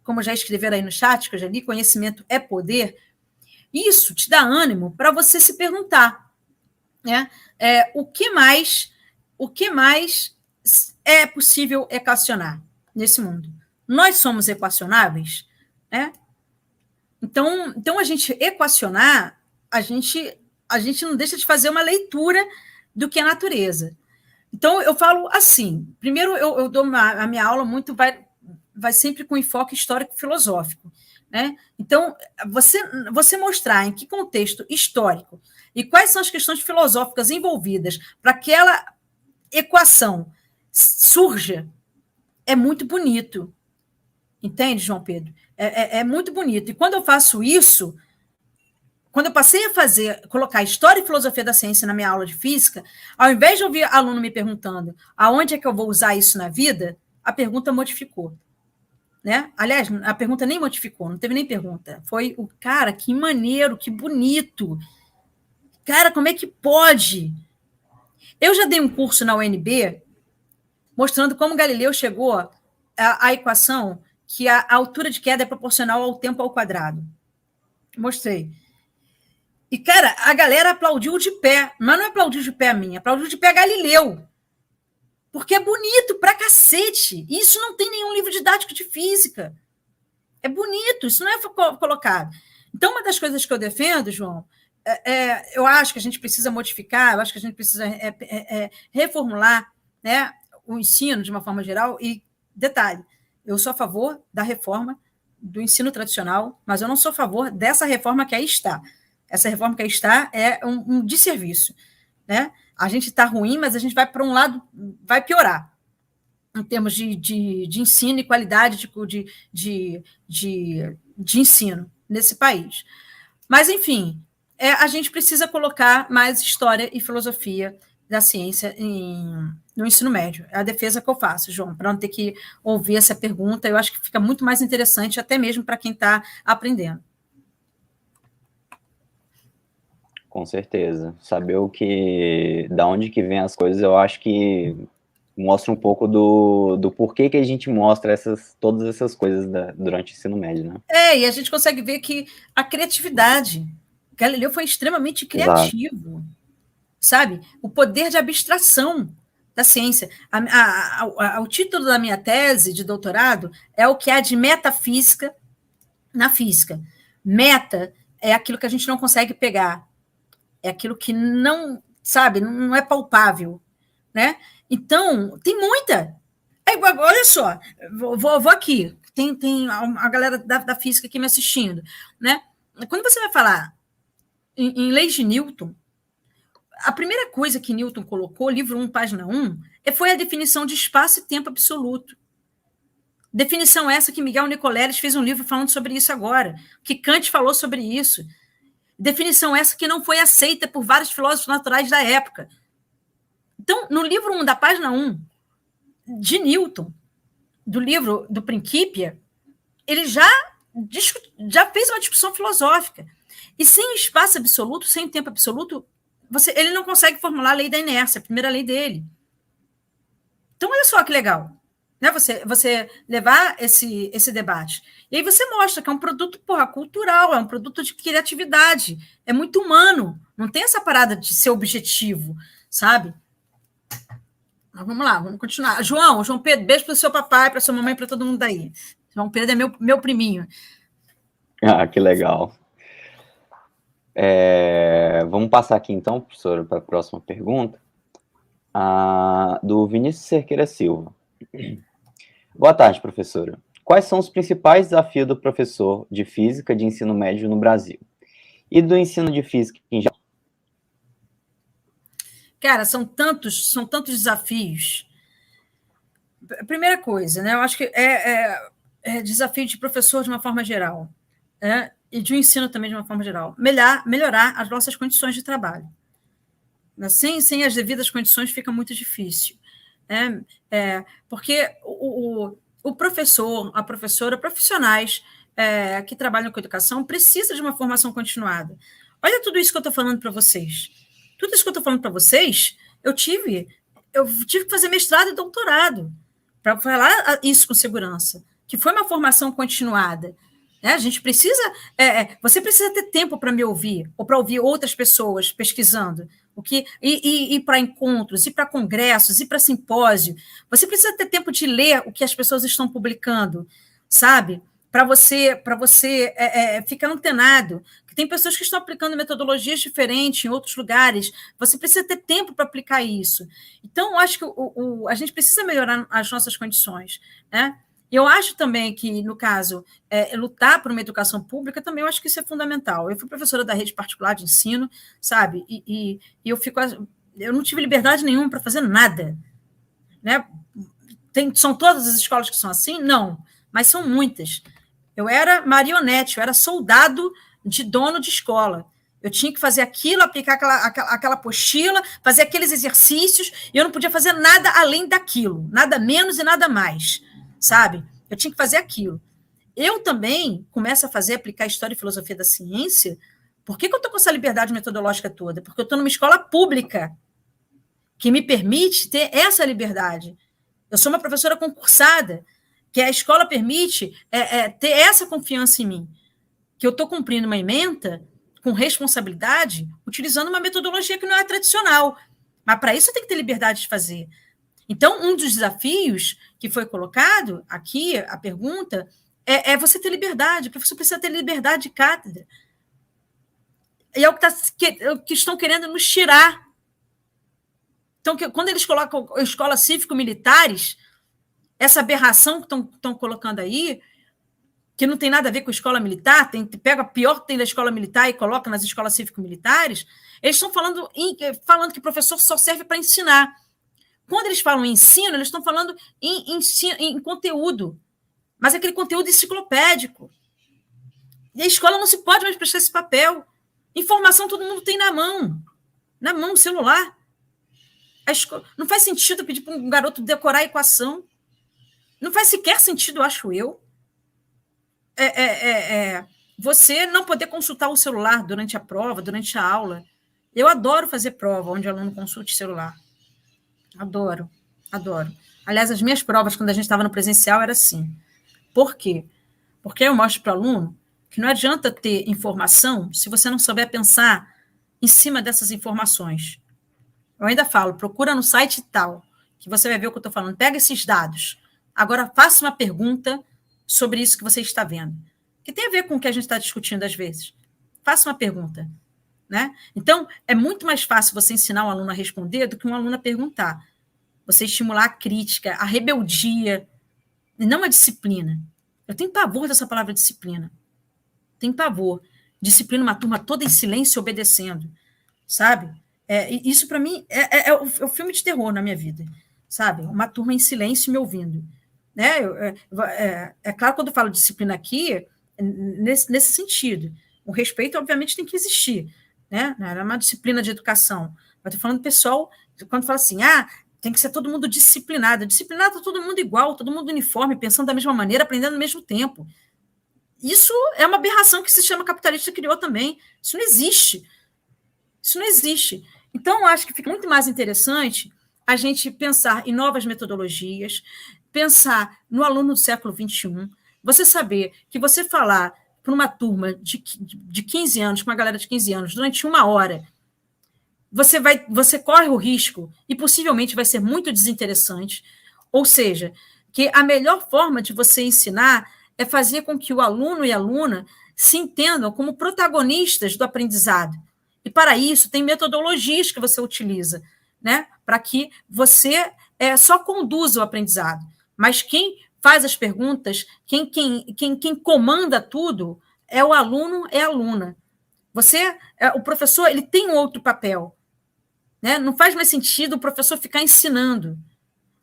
como já escreveram aí no chat, que eu já li, conhecimento é poder. Isso te dá ânimo para você se perguntar, né? O que mais é possível equacionar nesse mundo? Nós somos equacionáveis, né? Então a gente equacionar, a gente não deixa de fazer uma leitura do que é natureza. Então eu falo assim, primeiro eu dou a minha aula muito vai sempre com enfoque histórico-filosófico, né? Então, você mostrar em que contexto histórico e quais são as questões filosóficas envolvidas para que aquela equação surja é muito bonito. Entende, João Pedro? É muito bonito. E quando eu faço isso, quando eu passei a colocar história e filosofia da ciência na minha aula de física, ao invés de ouvir aluno me perguntando aonde é que eu vou usar isso na vida, a pergunta modificou. Né? Aliás, a pergunta nem modificou, não teve nem pergunta. Foi o cara, que maneiro, que bonito. Cara, como é que pode? Eu já dei um curso na UNB mostrando como Galileu chegou à equação que a altura de queda é proporcional ao tempo ao quadrado. Mostrei. E, cara, a galera aplaudiu de pé. Mas não aplaudiu de pé a minha, aplaudiu de pé a Galileu. Porque é bonito pra cacete. E isso não tem nenhum livro didático de física. É bonito, isso não é colocado. Então, uma das coisas que eu defendo, João, eu acho que a gente precisa modificar, eu acho que a gente precisa reformular, né, o ensino de uma forma geral. E, detalhe, eu sou a favor da reforma do ensino tradicional, mas eu não sou a favor dessa reforma que aí está. Essa reforma que aí está é um desserviço. Né? A gente está ruim, mas a gente vai para um lado, vai piorar em termos de ensino e qualidade de ensino nesse país. Mas, enfim, a gente precisa colocar mais história e filosofia da ciência no ensino médio. É a defesa que eu faço, João, para não ter que ouvir essa pergunta. Eu acho que fica muito mais interessante, até mesmo para quem está aprendendo. Com certeza. Saber da onde que vem as coisas, eu acho que mostra um pouco do porquê que a gente mostra todas essas coisas durante o ensino médio, né? E a gente consegue ver que a criatividade, Galileu foi extremamente criativo, sabe? O poder de abstração, da ciência. O título da minha tese de doutorado é o que há de metafísica na física. Meta é aquilo que a gente não consegue pegar, é aquilo que não, sabe, não é palpável, né? Então, tem muita. Olha só, vou aqui, tem a galera da física aqui me assistindo, né? Quando você vai falar em leis de Newton, a primeira coisa que Newton colocou, livro 1, página 1, foi a definição de espaço e tempo absoluto. Definição essa que Miguel Nicoleles fez um livro falando sobre isso agora, que Kant falou sobre isso. Definição essa que não foi aceita por vários filósofos naturais da época. Então, no livro 1, da página 1, de Newton, do livro do Principia, ele já fez uma discussão filosófica. E sem o espaço absoluto, sem o tempo absoluto, ele não consegue formular a lei da inércia, a primeira lei dele. Então, olha só que legal, né? Você levar esse debate. E aí você mostra que é um produto cultural, é um produto de criatividade, é muito humano, não tem essa parada de ser objetivo, sabe? Mas vamos lá, vamos continuar. João Pedro, beijo para o seu papai, para sua mamãe, para todo mundo daí. João Pedro é meu priminho. Ah, que legal. Vamos passar aqui, então, professora, para a próxima pergunta. Do Vinícius Cerqueira Silva. Boa tarde, professora. Quais são os principais desafios do professor de física de ensino médio no Brasil? E do ensino de física em geral? Cara, são tantos desafios. Primeira coisa, né? Eu acho que é desafio de professor de uma forma geral, né? E de um ensino também de uma forma geral. Melhorar as nossas condições de trabalho. Sem as devidas condições fica muito difícil, né? Porque o professor, a professora, profissionais que trabalham com educação precisam de uma formação continuada. Olha tudo isso que eu estou falando para vocês. Tudo isso que eu estou falando para vocês, eu tive que fazer mestrado e doutorado para falar isso com segurança, que foi uma formação continuada. A gente precisa, você precisa ter tempo para me ouvir, ou para ouvir outras pessoas pesquisando, ir para encontros, ir para congressos, ir para simpósio. Você precisa ter tempo de ler o que as pessoas estão publicando, sabe? Para você ficar antenado. Tem pessoas que estão aplicando metodologias diferentes em outros lugares. Você precisa ter tempo para aplicar isso. Então, eu acho que a gente precisa melhorar as nossas condições, né? Eu acho também que, no caso, lutar por uma educação pública, também eu acho que isso é fundamental. Eu fui professora da rede particular de ensino, sabe? E eu não tive liberdade nenhuma para fazer nada, né? São todas as escolas que são assim? Não, mas são muitas. Eu era marionete, eu era soldado de dono de escola. Eu tinha que fazer aquilo, aplicar aquela apostila, fazer aqueles exercícios, e eu não podia fazer nada além daquilo, nada menos e nada mais, sabe? Eu tinha que fazer aquilo. Eu também começo a aplicar História e Filosofia da Ciência. Por que eu estou com essa liberdade metodológica toda? Porque eu estou numa escola pública que me permite ter essa liberdade. Eu sou uma professora concursada, que a escola permite ter essa confiança em mim, que eu estou cumprindo uma ementa com responsabilidade, utilizando uma metodologia que não é tradicional. Mas para isso eu tenho que ter liberdade de fazer. Então, um dos desafios que foi colocado aqui, a pergunta, é você ter liberdade. O professor precisa ter liberdade de cátedra. E é o que estão querendo nos tirar. Então, quando eles colocam escolas cívico-militares, essa aberração que estão colocando aí, que não tem nada a ver com escola militar, pega a pior que tem da escola militar e coloca nas escolas cívico-militares, eles estão falando que o professor só serve para ensinar. Quando eles falam em ensino, eles estão falando em conteúdo, mas aquele conteúdo enciclopédico. E a escola não se pode mais prestar esse papel. Informação todo mundo tem na mão, no celular. Não faz sentido pedir para um garoto decorar a equação. Não faz sequer sentido, acho eu, você não poder consultar o celular durante a prova, durante a aula. Eu adoro fazer prova onde o aluno consulte celular. Adoro. Aliás, as minhas provas, quando a gente estava no presencial, era assim. Por quê? Porque eu mostro para o aluno que não adianta ter informação se você não souber pensar em cima dessas informações. Eu ainda falo, procura no site tal. que você vai ver o que eu estou falando. Pega esses dados. Agora, faça uma pergunta sobre isso que você está vendo, que tem a ver com o que a gente está discutindo às vezes. Faça uma pergunta. Né? Então, é muito mais fácil você ensinar um aluno a responder do que um aluno a perguntar. Você estimular a crítica, a rebeldia, e não a disciplina. Eu tenho pavor dessa palavra disciplina. Tenho pavor. Disciplina uma turma toda em silêncio obedecendo, sabe? Isso, para mim, é o filme de terror na minha vida, sabe? Uma turma em silêncio me ouvindo. Né? Claro, quando eu falo disciplina aqui, nesse sentido. O respeito, obviamente, tem que existir. Né? Não era uma disciplina de educação. Eu estou falando pessoal, quando fala assim, tem que ser todo mundo disciplinado. Disciplinado, todo mundo igual, todo mundo uniforme, pensando da mesma maneira, aprendendo ao mesmo tempo. Isso é uma aberração que o sistema capitalista criou também. Isso não existe. Isso não existe. Então, eu acho que fica muito mais interessante a gente pensar em novas metodologias, pensar no aluno do século XXI, você saber que você falar para uma turma de 15 anos, com uma galera de 15 anos, durante 1 hora, você corre o risco, e possivelmente vai ser muito desinteressante, ou seja, que a melhor forma de você ensinar é fazer com que o aluno e a aluna se entendam como protagonistas do aprendizado. E, para isso, tem metodologias que você utiliza, né, para que você só conduza o aprendizado. Mas quem faz as perguntas, quem comanda tudo é o aluno, é a aluna. O professor, ele tem um outro papel. Né? Não faz mais sentido o professor ficar ensinando.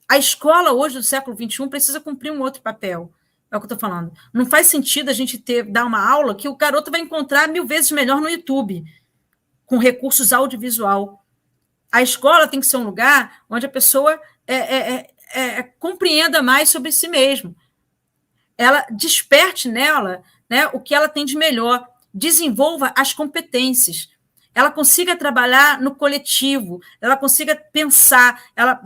A escola, hoje, do século XXI, precisa cumprir um outro papel. É o que eu estou falando. Não faz sentido a gente dar uma aula que o garoto vai encontrar 1000 vezes melhor no YouTube, com recursos audiovisual. A escola tem que ser um lugar onde a pessoa compreenda mais sobre si mesma. Ela desperte nela, né, o que ela tem de melhor, desenvolva as competências, ela consiga trabalhar no coletivo, ela consiga pensar, ela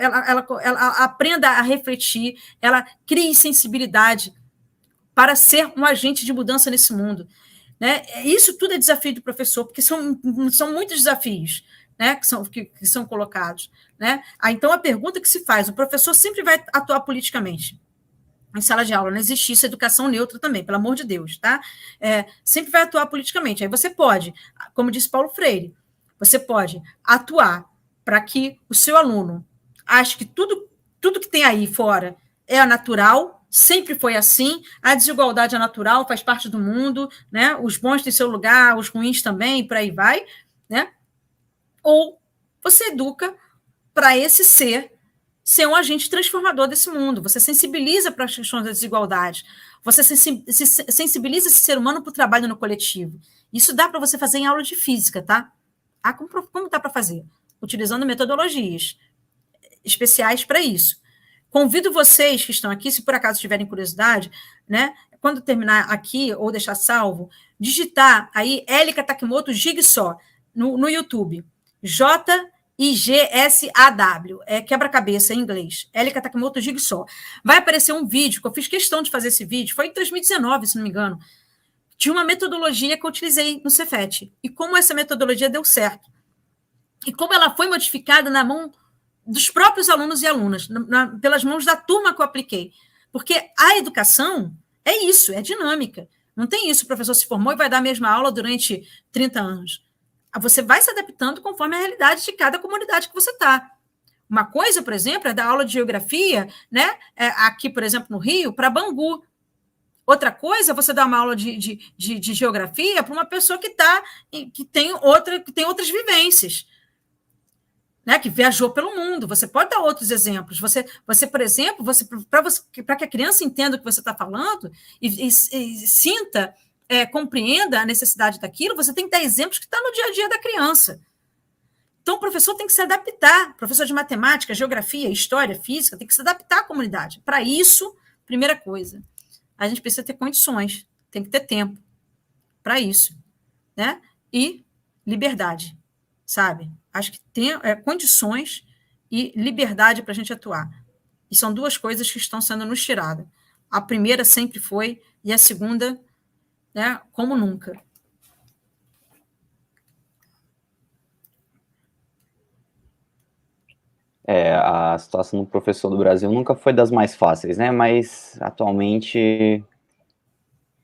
aprenda a refletir, ela crie sensibilidade para ser um agente de mudança nesse mundo. Né? Isso tudo é desafio do professor, porque são muitos desafios, né, que são colocados. Né? Então, a pergunta que se faz, o professor sempre vai atuar politicamente em sala de aula, não existe isso, educação neutra também, pelo amor de Deus, tá? Sempre vai atuar politicamente. Aí você pode, como disse Paulo Freire, você pode atuar para que o seu aluno ache que tudo que tem aí fora é natural, sempre foi assim, a desigualdade é natural, faz parte do mundo, né? Os bons têm seu lugar, os ruins também, e por aí vai, né? Ou você educa para esse ser um agente transformador desse mundo. Você sensibiliza para as questões da desigualdade. Você sensibiliza esse ser humano para o trabalho no coletivo. Isso dá para você fazer em aula de física, tá? Como dá para fazer? Utilizando metodologias especiais para isso. Convido vocês que estão aqui, se por acaso tiverem curiosidade, né, quando terminar aqui, ou deixar salvo, digitar aí Elika Takimoto Jigsaw no YouTube. JIGSAW, quebra-cabeça em inglês. Elika Takimoto Jigsaw. Vai aparecer um vídeo, que eu fiz questão de fazer esse vídeo, foi em 2019, se não me engano, de uma metodologia que eu utilizei no Cefet. E como essa metodologia deu certo. E como ela foi modificada na mão dos próprios alunos e alunas, pelas mãos da turma que eu apliquei. Porque a educação é isso, é dinâmica. Não tem isso, o professor se formou e vai dar a mesma aula durante 30 anos. Você vai se adaptando conforme a realidade de cada comunidade que você está. Uma coisa, por exemplo, é dar aula de geografia, né? Aqui, por exemplo, no Rio, para Bangu. Outra coisa é você dar uma aula de geografia para uma pessoa que tem outras vivências. Né, que viajou pelo mundo. Você pode dar outros exemplos. Você por exemplo, para que a criança entenda o que você está falando e sinta, compreenda a necessidade daquilo, você tem que dar exemplos que estão no dia a dia da criança. Então, o professor tem que se adaptar. Professor de matemática, geografia, história, física, tem que se adaptar à comunidade. Para isso, primeira coisa, a gente precisa ter condições, tem que ter tempo para isso. Né? E liberdade, sabe? Acho que tem condições e liberdade para a gente atuar. E são duas coisas que estão sendo nos tiradas. A primeira sempre foi, e a segunda, né, como nunca. A situação do professor do Brasil nunca foi das mais fáceis, né? Mas atualmente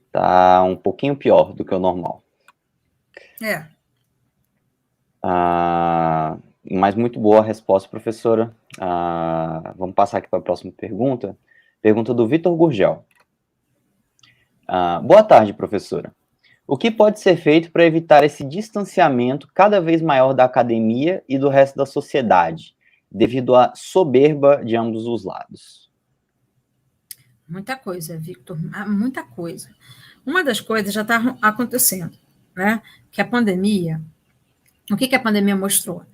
está um pouquinho pior do que o normal. Mas muito boa a resposta, professora. Vamos passar aqui para a próxima pergunta. Pergunta do Vitor Gurgel. Boa tarde, professora. O que pode ser feito para evitar esse distanciamento cada vez maior da academia e do resto da sociedade, devido à soberba de ambos os lados? Muita coisa, Victor, muita coisa. Uma das coisas já está acontecendo, né? Que a pandemia, o que a pandemia mostrou?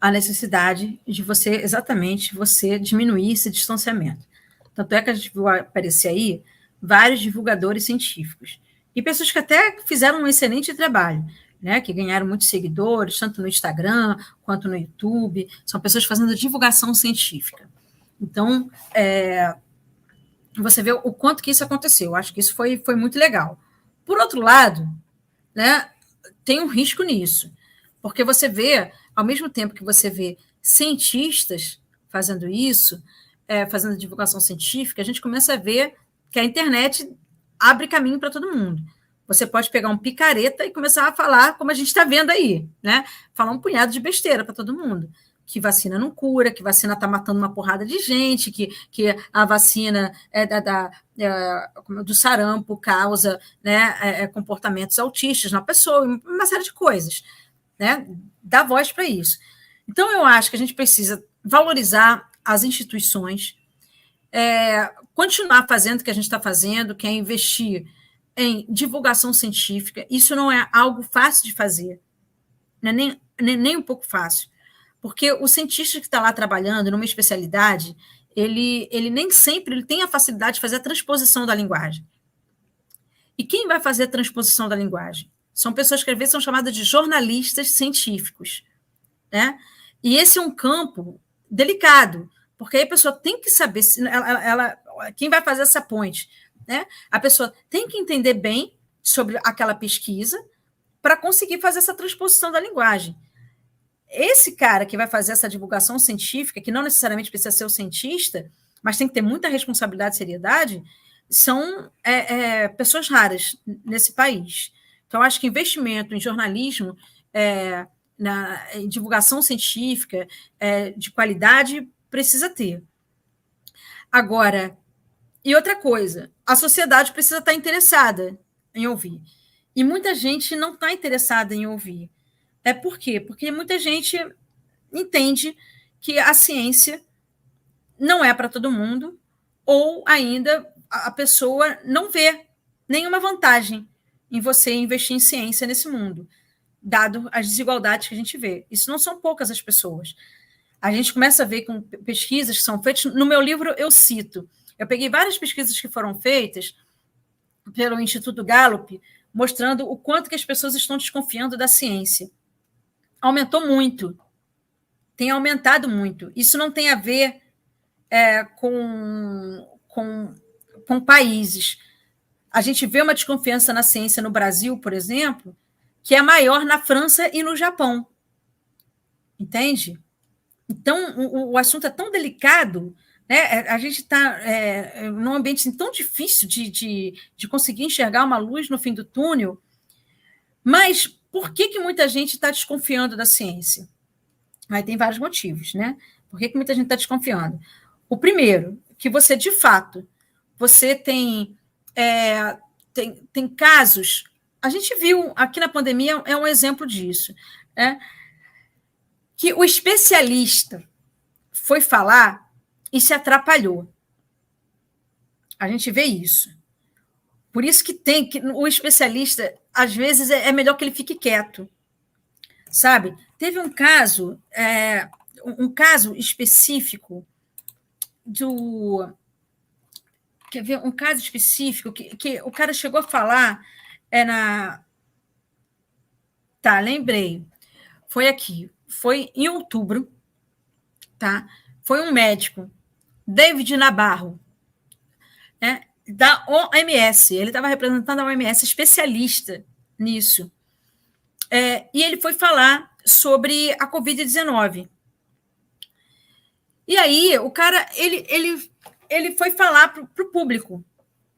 A necessidade de você diminuir esse distanciamento. Tanto é que a gente viu aparecer aí vários divulgadores científicos e pessoas que até fizeram um excelente trabalho, né, que ganharam muitos seguidores, tanto no Instagram quanto no YouTube, são pessoas fazendo divulgação científica. Então, você vê o quanto que isso aconteceu. Eu acho que isso foi muito legal. Por outro lado, né, tem um risco nisso, porque você vê, ao mesmo tempo que você vê cientistas fazendo isso, fazendo divulgação científica, a gente começa a ver que a internet abre caminho para todo mundo. Você pode pegar um picareta e começar a falar, como a gente está vendo aí, né? Falar um punhado de besteira para todo mundo. Que vacina não cura, que vacina está matando uma porrada de gente, que a vacina do sarampo causa, né, comportamentos autistas na pessoa, uma série de coisas, né? Dá voz para isso. Então, eu acho que a gente precisa valorizar as instituições, continuar fazendo o que a gente está fazendo, que é investir em divulgação científica. Isso não é algo fácil de fazer, não é nem um pouco fácil, porque o cientista que está lá trabalhando numa especialidade, ele nem sempre ele tem a facilidade de fazer a transposição da linguagem. E quem vai fazer a transposição da linguagem? São pessoas que às vezes são chamadas de jornalistas científicos, né? E esse é um campo delicado, porque aí a pessoa tem que saber, quem vai fazer essa ponte, né? A pessoa tem que entender bem sobre aquela pesquisa para conseguir fazer essa transposição da linguagem. Esse cara que vai fazer essa divulgação científica, que não necessariamente precisa ser o cientista, mas tem que ter muita responsabilidade e seriedade, são pessoas raras nesse país. Então, acho que investimento em jornalismo, em divulgação científica de qualidade, precisa ter. Agora, e outra coisa, a sociedade precisa estar interessada em ouvir. E muita gente não está interessada em ouvir. Por quê? Porque muita gente entende que a ciência não é para todo mundo, ou ainda a pessoa não vê nenhuma vantagem em você investir em ciência nesse mundo, dado as desigualdades que a gente vê. Isso não são poucas as pessoas. A gente começa a ver com pesquisas que são feitas. No meu livro, eu cito. Eu peguei várias pesquisas que foram feitas pelo Instituto Gallup, mostrando o quanto que as pessoas estão desconfiando da ciência. Aumentou muito. Tem aumentado muito. Isso não tem a ver com países. A gente vê uma desconfiança na ciência no Brasil, por exemplo, que é maior na França e no Japão. Entende? Então, o assunto é tão delicado, né? A gente está num ambiente tão difícil de conseguir enxergar uma luz no fim do túnel, mas por que muita gente está desconfiando da ciência? Aí tem vários motivos, né? Por que muita gente está desconfiando? O primeiro, que você, de fato, você tem casos... A gente viu aqui na pandemia, é um exemplo disso, né? Que o especialista foi falar e se atrapalhou. A gente vê isso. Por isso que o especialista, às vezes, é melhor que ele fique quieto. Sabe? Teve um caso específico quer ver? Um caso específico que o cara chegou a falar Tá, lembrei. Foi aqui. Foi em outubro, tá? Foi um médico, David Nabarro, né, da OMS. Ele estava representando a OMS, especialista nisso. E ele foi falar sobre a Covid-19. E aí, o cara, ele foi falar para o público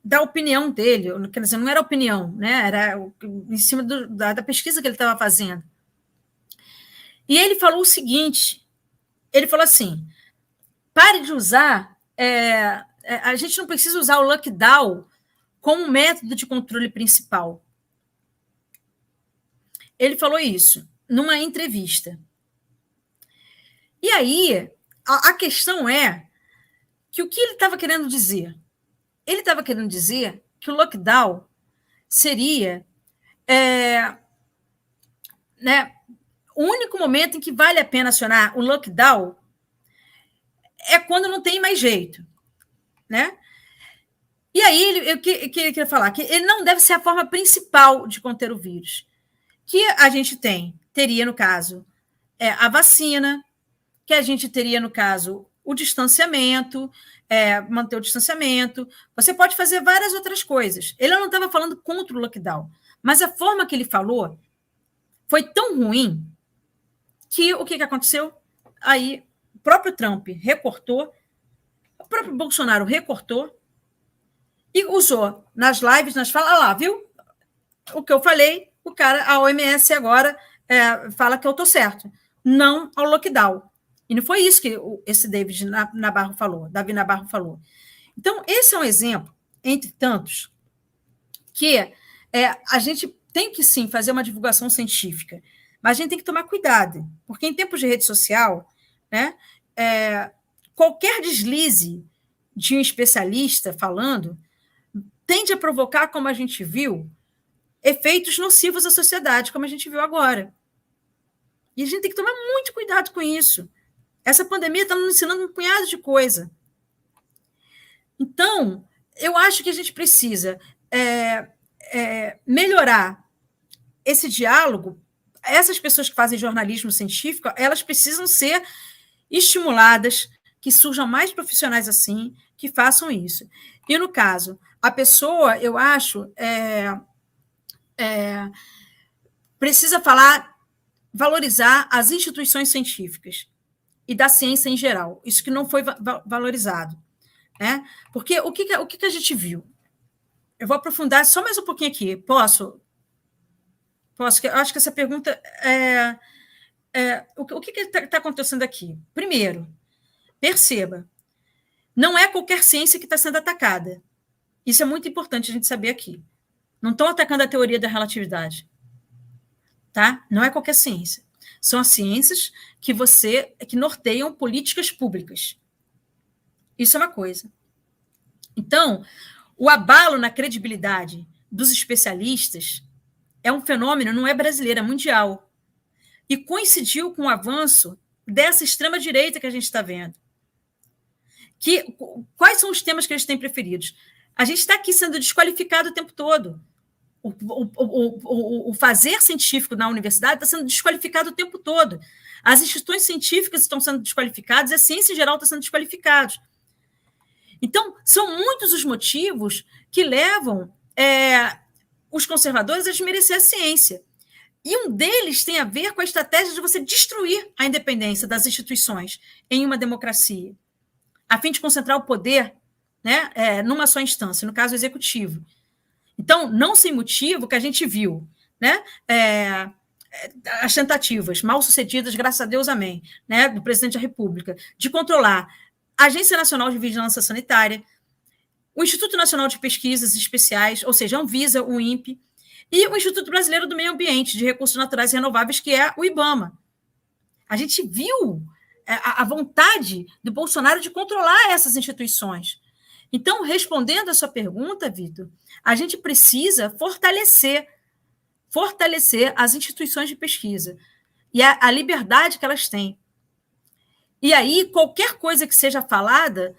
da opinião dele, quer dizer, não era opinião, né? Era em cima da pesquisa que ele estava fazendo. E ele falou o seguinte, ele falou assim, pare de usar, a gente não precisa usar o lockdown como método de controle principal. Ele falou isso numa entrevista. E aí, a questão é que o que ele estava querendo dizer? Ele estava querendo dizer que o lockdown seria né, o único momento em que vale a pena acionar o lockdown é quando não tem mais jeito, né? E aí, o que ele queria falar? Que ele não deve ser a forma principal de conter o vírus. Que a gente teria, no caso, a vacina, que a gente teria, no caso, o distanciamento, manter o distanciamento. Você pode fazer várias outras coisas. Ele não estava falando contra o lockdown, mas a forma que ele falou foi tão ruim que o que aconteceu? Aí o próprio Trump recortou, o próprio Bolsonaro recortou e usou nas lives, nas falas, lá, viu? O que eu falei, a OMS agora fala que eu estou certo. Não ao lockdown. E não foi isso que esse Davi Nabarro falou. Então, esse é um exemplo, entre tantos, que a gente tem que, sim, fazer uma divulgação científica, mas a gente tem que tomar cuidado, porque em tempos de rede social, né, qualquer deslize de um especialista falando tende a provocar, como a gente viu, efeitos nocivos à sociedade, como a gente viu agora. E a gente tem que tomar muito cuidado com isso. Essa pandemia está nos ensinando um punhado de coisa. Então, eu acho que a gente precisa melhorar esse diálogo. Essas pessoas que fazem jornalismo científico, elas precisam ser estimuladas, que surjam mais profissionais assim, que façam isso. E, no caso, a pessoa, eu acho, precisa valorizar as instituições científicas e da ciência em geral. Isso que não foi valorizado. Né? Porque o que a gente viu? Eu vou aprofundar só mais um pouquinho aqui. Posso? Eu acho que essa pergunta o que está acontecendo aqui? Primeiro, perceba, não é qualquer ciência que está sendo atacada. Isso é muito importante a gente saber aqui. Não estão atacando a teoria da relatividade. Tá? Não é qualquer ciência. São as ciências que norteiam políticas públicas. Isso é uma coisa. Então, o abalo na credibilidade dos especialistas é um fenômeno, não é brasileiro, é mundial. E coincidiu com o avanço dessa extrema-direita que a gente está vendo. Quais são os temas que eles têm preferidos? A gente está aqui sendo desqualificado o tempo todo. O fazer científico na universidade está sendo desqualificado o tempo todo. As instituições científicas estão sendo desqualificadas e a ciência em geral está sendo desqualificada. Então, são muitos os motivos que levam os conservadores a desmerecer a ciência. E um deles tem a ver com a estratégia de você destruir a independência das instituições em uma democracia, a fim de concentrar o poder, né, numa só instância, no caso, o executivo. Então, não sem motivo que a gente viu, né, as tentativas mal sucedidas, graças a Deus, amém, né, do presidente da República, de controlar a Agência Nacional de Vigilância Sanitária, o Instituto Nacional de Pesquisas Especiais, ou seja, a Anvisa, o INPE, e o Instituto Brasileiro do Meio Ambiente, de Recursos Naturais e Renováveis, que é o IBAMA. A gente viu a vontade do Bolsonaro de controlar essas instituições. Então, respondendo a sua pergunta, Vitor, a gente precisa fortalecer as instituições de pesquisa e a liberdade que elas têm. E aí, qualquer coisa que seja falada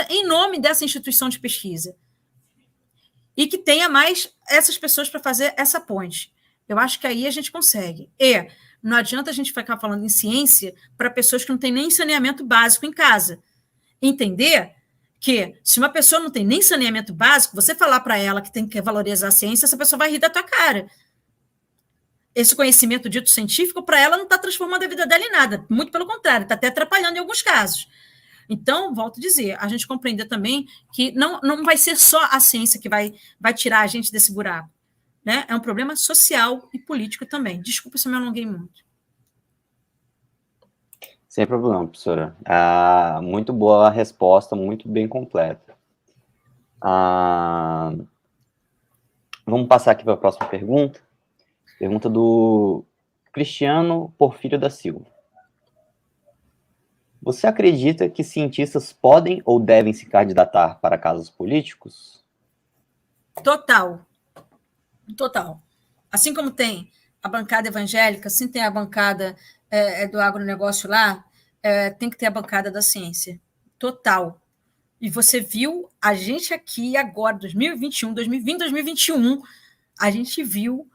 em nome dessa instituição de pesquisa. E que tenha mais essas pessoas para fazer essa ponte. Eu acho que aí a gente consegue. E não adianta a gente ficar falando em ciência para pessoas que não têm nem saneamento básico em casa. Entender que, se uma pessoa não tem nem saneamento básico, você falar para ela que tem que valorizar a ciência, essa pessoa vai rir da tua cara. esse conhecimento dito científico, para ela, não está transformando a vida dela em nada. Muito pelo contrário, está até atrapalhando em alguns casos. Então, volto a dizer, a gente compreender também que não vai ser só a ciência que vai tirar a gente desse buraco. Né? É um problema social e político também. Desculpa se eu me alonguei muito. Sem problema, professora. Muito boa a resposta, muito bem completa. Vamos passar aqui para a próxima pergunta. Pergunta do Cristiano Porfírio da Silva. Você acredita que cientistas podem ou devem se candidatar para cargos políticos? Total. Assim como tem a bancada evangélica, assim tem a bancada do agronegócio lá, tem que ter a bancada da ciência. Total. E você viu a gente aqui agora, 2021, 2020, 2021, a gente viu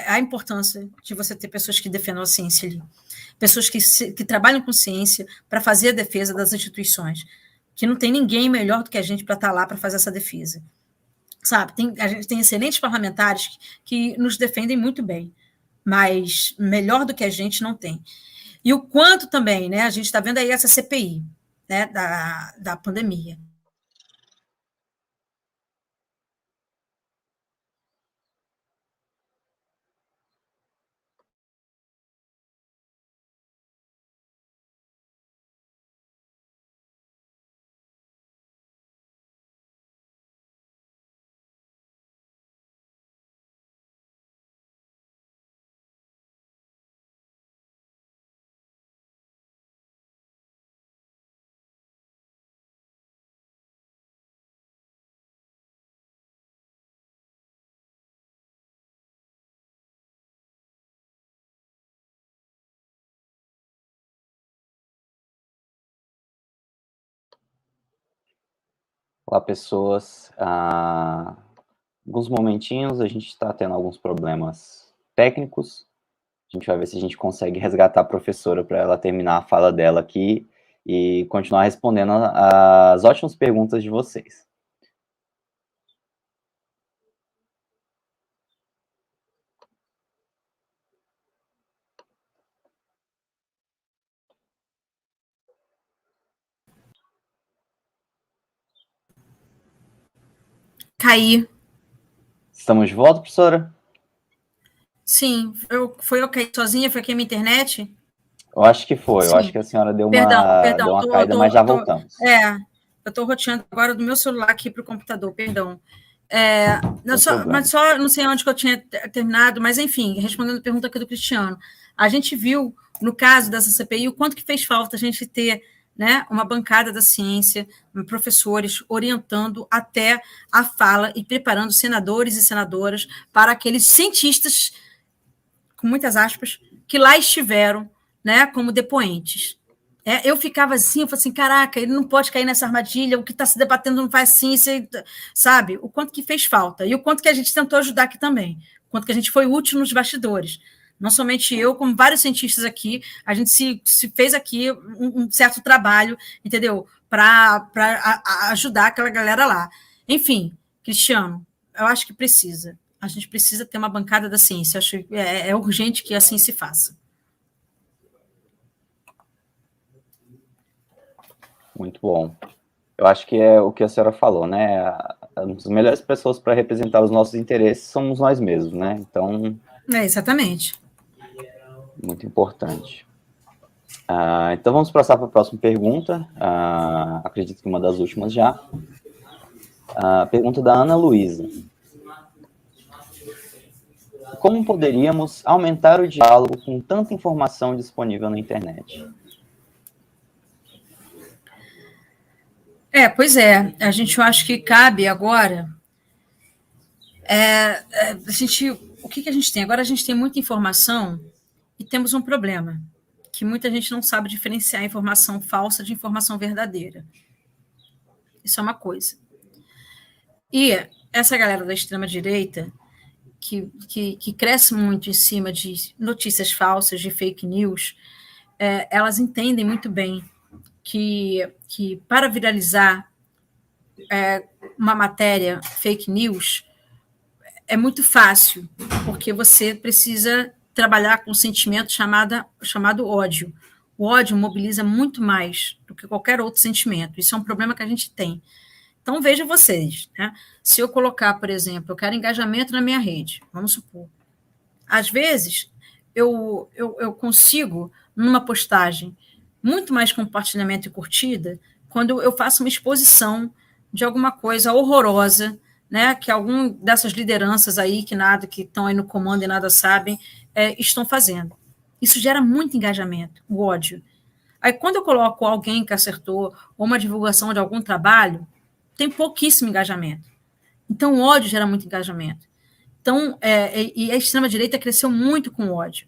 a importância de você ter pessoas que defendam a ciência ali. Pessoas que trabalham com ciência para fazer a defesa das instituições. Que não tem ninguém melhor do que a gente para estar lá para fazer essa defesa. Sabe, a gente tem excelentes parlamentares que nos defendem muito bem, mas melhor do que a gente não tem. E o quanto também, né, a gente está vendo aí essa CPI, né, da pandemia. Olá, pessoas. Alguns momentinhos, a gente está tendo alguns problemas técnicos. A gente vai ver se a gente consegue resgatar a professora para ela terminar a fala dela aqui e continuar respondendo as ótimas perguntas de vocês. Caí. Estamos de volta, professora? Sim, foi eu caí sozinha, foi aqui a minha internet? Eu acho que foi, Sim. eu acho que a senhora deu Perdão, uma caída, mas já voltamos. Eu estou roteando agora do meu celular aqui para o computador, perdão. Mas só não sei onde que eu tinha terminado, mas enfim, respondendo a pergunta aqui do Cristiano, a gente viu, no caso dessa CPI, o quanto que fez falta a gente ter, né, uma bancada da ciência, professores orientando até a fala e preparando senadores e senadoras para aqueles cientistas, com muitas aspas, que lá estiveram, né, como depoentes. Eu ficava assim, eu falei assim, caraca, ele não pode cair nessa armadilha, o que está se debatendo não faz assim, sabe? O quanto que fez falta, e o quanto que a gente tentou ajudar aqui também, o quanto que a gente foi útil nos bastidores. Não somente eu, como vários cientistas aqui, a gente se fez aqui um certo trabalho, entendeu? Para ajudar aquela galera lá. Enfim, Cristiano, eu acho que precisa. A gente precisa ter uma bancada da ciência. Eu acho que é urgente que assim se faça. Muito bom. Eu acho que é o que a senhora falou, né? As melhores pessoas para representar os nossos interesses somos nós mesmos, né? Então... exatamente. Muito importante. Então, vamos passar para a próxima pergunta. Acredito que uma das últimas já. Pergunta da Ana Luísa. Como poderíamos aumentar o diálogo com tanta informação disponível na internet? Pois é. Eu acho que cabe agora... o que a gente tem? Agora a gente tem muita informação e temos um problema, que muita gente não sabe diferenciar informação falsa de informação verdadeira. Isso é uma coisa. E essa galera da extrema-direita, que cresce muito em cima de notícias falsas, de fake news, elas entendem muito bem que para viralizar uma matéria fake news, é muito fácil porque você precisa trabalhar com um sentimento chamado ódio. O ódio mobiliza muito mais do que qualquer outro sentimento. Isso é um problema que a gente tem. Então, veja vocês, né? Se eu colocar, por exemplo, eu quero engajamento na minha rede, vamos supor. Às vezes, eu consigo, numa postagem, muito mais compartilhamento e curtida, quando eu faço uma exposição de alguma coisa horrorosa, né, que algum dessas lideranças aí, que estão aí no comando e nada sabem, estão fazendo. Isso gera muito engajamento, o ódio. Aí, quando eu coloco alguém que acertou, ou uma divulgação de algum trabalho, tem pouquíssimo engajamento. Então, o ódio gera muito engajamento. Então, e a extrema-direita cresceu muito com o ódio.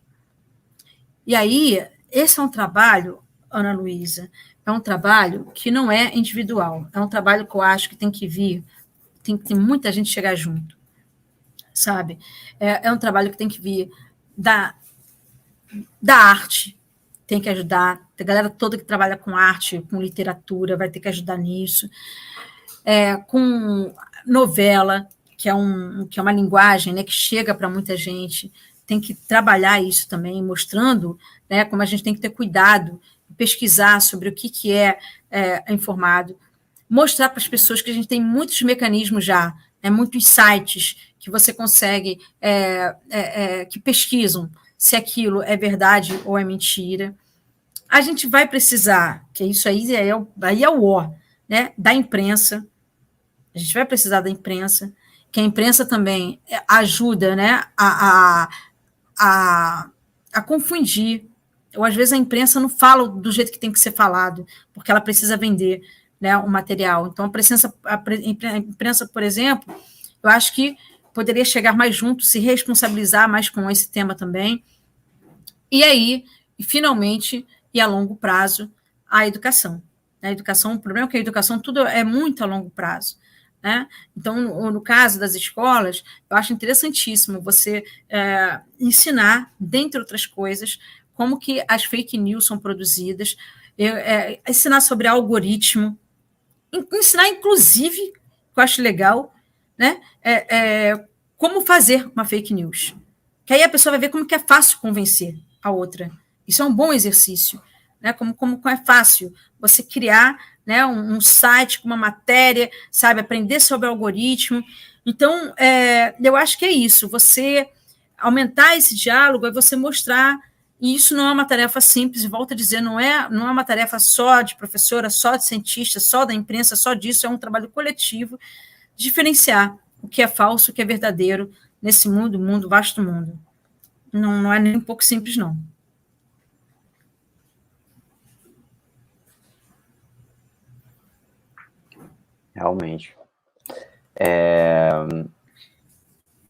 E aí, esse é um trabalho, Ana Luísa, é um trabalho que não é individual, é um trabalho que eu acho que tem que vir, tem que ter muita gente chegar junto, sabe? É um trabalho que tem que vir da arte, tem que ajudar, a galera toda que trabalha com arte, com literatura, vai ter que ajudar nisso, com novela, que é uma linguagem, né, que chega para muita gente, tem que trabalhar isso também, mostrando, né, como a gente tem que ter cuidado, pesquisar sobre o que é informado, mostrar para as pessoas que a gente tem muitos mecanismos já, muitos sites que você consegue, que pesquisam se aquilo é verdade ou é mentira. A gente vai precisar, que isso aí é o O, né, da imprensa. A gente vai precisar da imprensa, que a imprensa também ajuda, né, a confundir. Ou às vezes a imprensa não fala do jeito que tem que ser falado, porque ela precisa vender, né, o material. Então, a imprensa, por exemplo, eu acho que poderia chegar mais junto, se responsabilizar mais com esse tema também. E aí, finalmente, e a longo prazo, a educação. A educação, o problema é que a educação tudo é muito a longo prazo. Né? Então, no caso das escolas, eu acho interessantíssimo você ensinar, dentre outras coisas, como que as fake news são produzidas, ensinar sobre algoritmo, ensinar, inclusive, que eu acho legal, né? Como fazer uma fake news. Que aí a pessoa vai ver como que é fácil convencer a outra. Isso é um bom exercício. Né? Como é fácil você criar, né, um site com uma matéria, sabe, aprender sobre algoritmo. Então, eu acho que é isso, você aumentar esse diálogo é você mostrar, e isso não é uma tarefa simples, e volto a dizer, não é uma tarefa só de professora, só de cientista, só da imprensa, só disso, é um trabalho coletivo, diferenciar o que é falso, o que é verdadeiro, nesse mundo, vasto mundo. Não é nem um pouco simples, não. Realmente.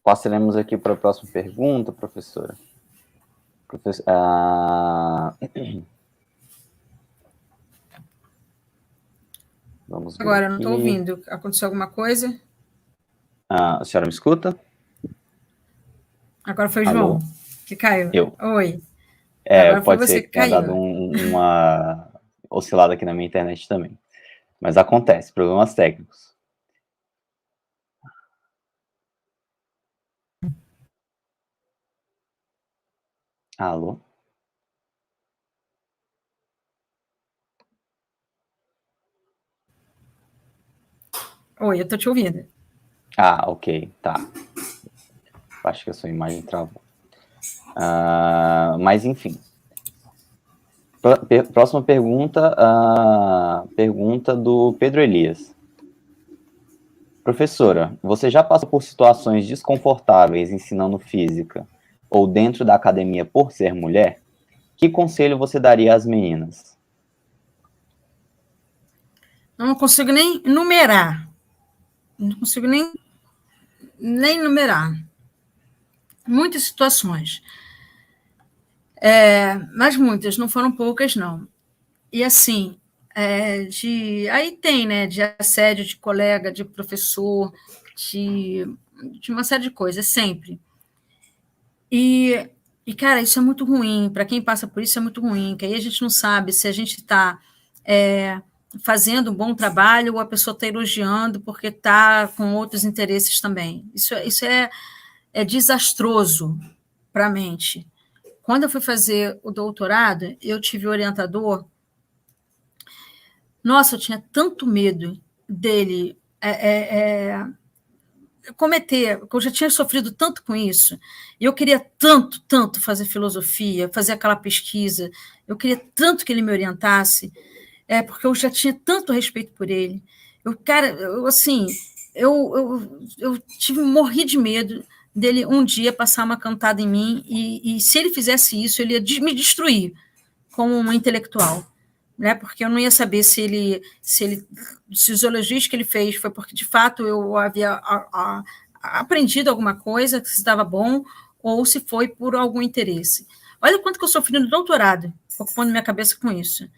Passaremos aqui para a próxima pergunta, professora. Vamos ver. Agora, não estou ouvindo. Aconteceu alguma coisa? A senhora me escuta? Agora foi o João que caiu. Eu. Oi. Agora pode foi você ser que tenha caiu. dado uma oscilada aqui na minha internet também. Mas acontece, problemas técnicos. Alô? Oi, eu estou te ouvindo. Ok, tá. Acho que a sua imagem travou. Mas, enfim. Próxima pergunta, pergunta do Pedro Elias. Professora, você já passou por situações desconfortáveis ensinando física ou dentro da academia por ser mulher? Que conselho você daria às meninas? Não consigo nem numerar. Não consigo nem numerar. Muitas situações. Mas muitas, não foram poucas, não. E assim, aí tem, né, de assédio de colega, de professor, de uma série de coisas, sempre. E, cara, isso é muito ruim, para quem passa por isso é muito ruim, que aí a gente não sabe se a gente está fazendo um bom trabalho ou a pessoa está elogiando porque está com outros interesses também. Isso é desastroso para a mente. Quando eu fui fazer o doutorado, eu tive orientador. Nossa, eu tinha tanto medo dele cometer, porque eu já tinha sofrido tanto com isso, e eu queria tanto, tanto fazer filosofia, fazer aquela pesquisa, eu queria tanto que ele me orientasse, porque eu já tinha tanto respeito por ele. Morri de medo dele um dia passar uma cantada em mim, e se ele fizesse isso, ele ia me destruir como uma intelectual, né? Porque eu não ia saber se os elogios que ele fez foi porque de fato eu havia aprendido alguma coisa, que estava bom, ou se foi por algum interesse. Olha quanto que eu sofri no doutorado, ocupando minha cabeça com isso.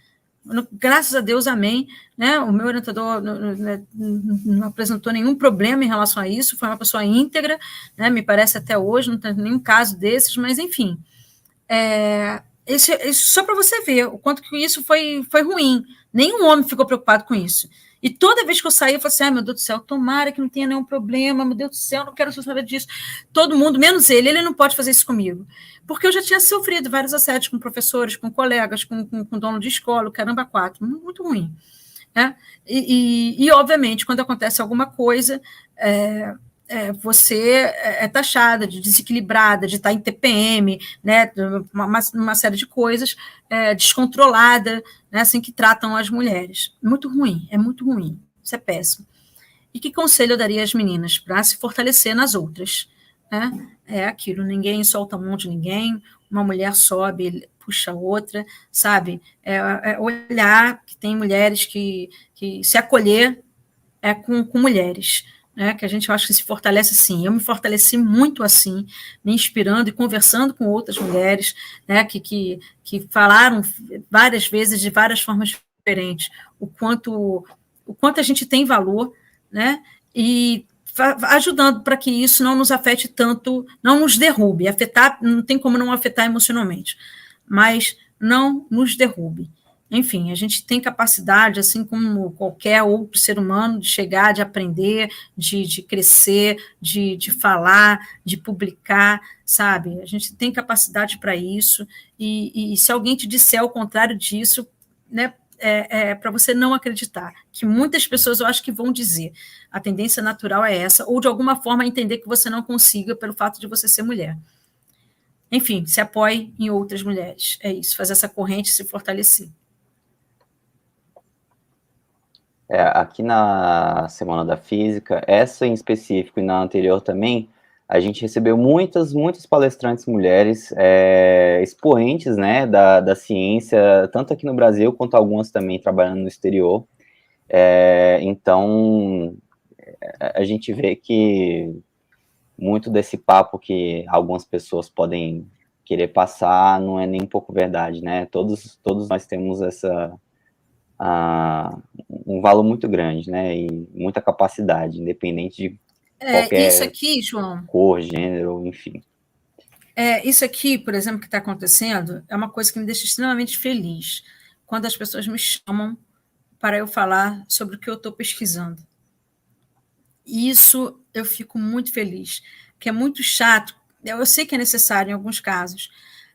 Graças a Deus, amém, né? O meu orientador não apresentou nenhum problema em relação a isso, foi uma pessoa íntegra, né? Me parece até hoje, não tem nenhum caso desses, mas enfim. Isso só para você ver o quanto que isso foi ruim. Nenhum homem ficou preocupado com isso. E toda vez que eu saía, eu falei assim, meu Deus do céu, tomara que não tenha nenhum problema, meu Deus do céu, não quero saber disso. Todo mundo, menos ele não pode fazer isso comigo. Porque eu já tinha sofrido vários assédios com professores, com colegas, com dono de escola, caramba, quatro, muito ruim. Né? E, obviamente, quando acontece alguma coisa, você é taxada de desequilibrada, de estar em TPM, né, uma série de coisas, descontrolada, né, assim que tratam as mulheres. Muito ruim, é muito ruim, isso é péssimo. E que conselho eu daria às meninas para se fortalecer nas outras? Né? É aquilo, ninguém solta a mão de ninguém, uma mulher sobe, puxa a outra, sabe? Olhar que tem mulheres que se acolher com mulheres, né, que a gente acha que se fortalece assim. Eu me fortaleci muito assim, me inspirando e conversando com outras mulheres, né, que falaram várias vezes de várias formas diferentes o quanto a gente tem valor, né, e ajudando para que isso não nos afete tanto, não nos derrube. Afetar, não tem como não afetar emocionalmente, mas não nos derrube. Enfim, a gente tem capacidade, assim como qualquer outro ser humano, de chegar, de aprender, de crescer, de falar, de publicar, sabe? A gente tem capacidade para isso, e se alguém te disser o contrário disso, né, para você não acreditar, que muitas pessoas eu acho que vão dizer, a tendência natural é essa, ou de alguma forma entender que você não consiga pelo fato de você ser mulher. Enfim, se apoie em outras mulheres, é isso, fazer essa corrente se fortalecer. Aqui na Semana da Física, essa em específico e na anterior também, a gente recebeu muitas palestrantes mulheres, expoentes, né, da ciência, tanto aqui no Brasil, quanto algumas também trabalhando no exterior. Então, a gente vê que muito desse papo que algumas pessoas podem querer passar não é nem um pouco verdade, né? Todos nós temos um valor muito grande, né, e muita capacidade, independente de qualquer isso aqui, João, cor, gênero, enfim. Isso aqui, por exemplo, que está acontecendo, é uma coisa que me deixa extremamente feliz, quando as pessoas me chamam para eu falar sobre o que eu estou pesquisando. Isso eu fico muito feliz, porque é muito chato, eu sei que é necessário em alguns casos,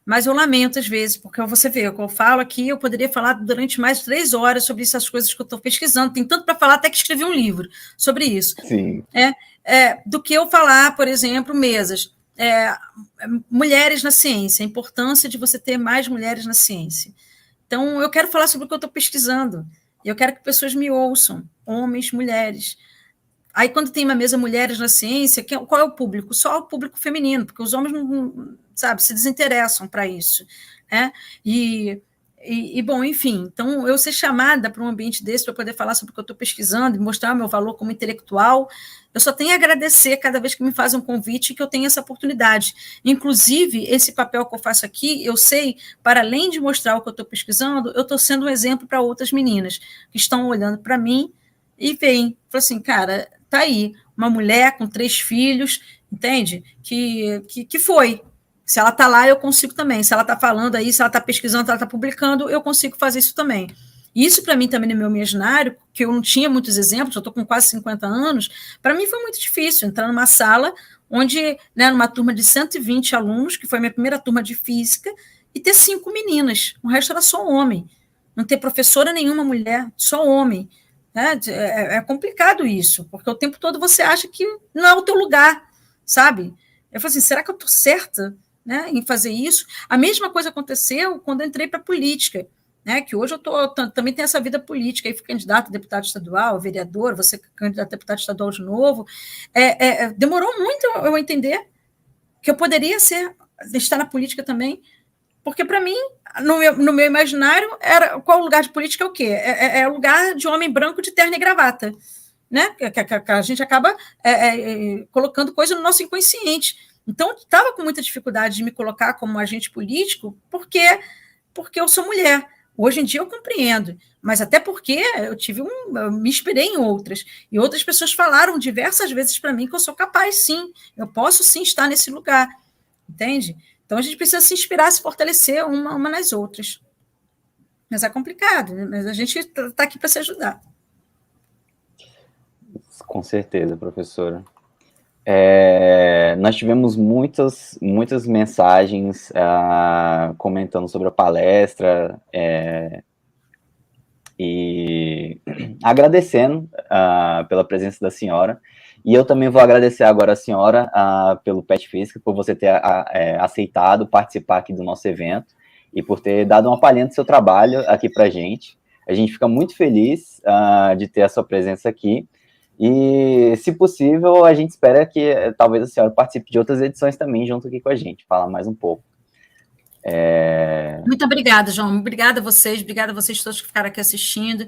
mas eu lamento às vezes, porque você vê, o que eu falo aqui, eu poderia falar durante mais de 3 horas sobre essas coisas que eu estou pesquisando, tem tanto para falar, até que escrevi um livro sobre isso. Sim. Do que eu falar, por exemplo, mesas, mulheres na ciência, a importância de você ter mais mulheres na ciência. Então, eu quero falar sobre o que eu estou pesquisando, eu quero que pessoas me ouçam, homens, mulheres. Aí, quando tem uma mesa mulheres na ciência, qual é o público? Só o público feminino, porque os homens não, sabe, se desinteressam para isso. Né? Bom, enfim, então eu ser chamada para um ambiente desse para poder falar sobre o que eu estou pesquisando e mostrar o meu valor como intelectual, eu só tenho a agradecer cada vez que me fazem um convite e que eu tenho essa oportunidade. Inclusive, esse papel que eu faço aqui, eu sei, para além de mostrar o que eu estou pesquisando, eu estou sendo um exemplo para outras meninas que estão olhando para mim e veem, falam assim, cara, tá aí, uma mulher com 3 filhos, entende? Que foi. Se ela está lá, eu consigo também. Se ela está falando aí, se ela está pesquisando, se ela está publicando, eu consigo fazer isso também. Isso, para mim, também no meu imaginário, que eu não tinha muitos exemplos, eu estou com quase 50 anos, para mim foi muito difícil entrar numa sala onde, né, numa turma de 120 alunos, que foi a minha primeira turma de física, e ter 5 meninas, o resto era só homem. Não ter professora nenhuma mulher, só homem. Né? É complicado isso, porque o tempo todo você acha que não é o teu lugar, sabe? Eu falei assim, será que eu estou certa, né, em fazer isso? A mesma coisa aconteceu quando eu entrei para a política. Né, que hoje também tenho essa vida política, aí fui candidato a deputado estadual, vereador, você candidato a deputado estadual de novo. Demorou muito eu entender que eu poderia estar na política também, porque para mim, no meu imaginário, qual o lugar de política é o quê? É o lugar de homem branco de terno e gravata. Né? Que a gente acaba colocando coisa no nosso inconsciente. Então, estava com muita dificuldade de me colocar como agente político, porque eu sou mulher. Hoje em dia eu compreendo, mas até porque eu me inspirei em outras, e outras pessoas falaram diversas vezes para mim que eu sou capaz, sim, eu posso sim estar nesse lugar, entende? Então a gente precisa se inspirar, se fortalecer uma nas outras. Mas é complicado, mas a gente está aqui para se ajudar. Com certeza, professora. Nós tivemos muitas mensagens comentando sobre a palestra e agradecendo pela presença da senhora. E eu também vou agradecer agora a senhora pelo PET Física, por você ter aceitado participar aqui do nosso evento e por ter dado uma palhinha do seu trabalho aqui para a gente. A gente fica muito feliz de ter a sua presença aqui. E, se possível, a gente espera que talvez a senhora participe de outras edições também, junto aqui com a gente, falar mais um pouco. Muito obrigada, João. Obrigada a vocês todos que ficaram aqui assistindo.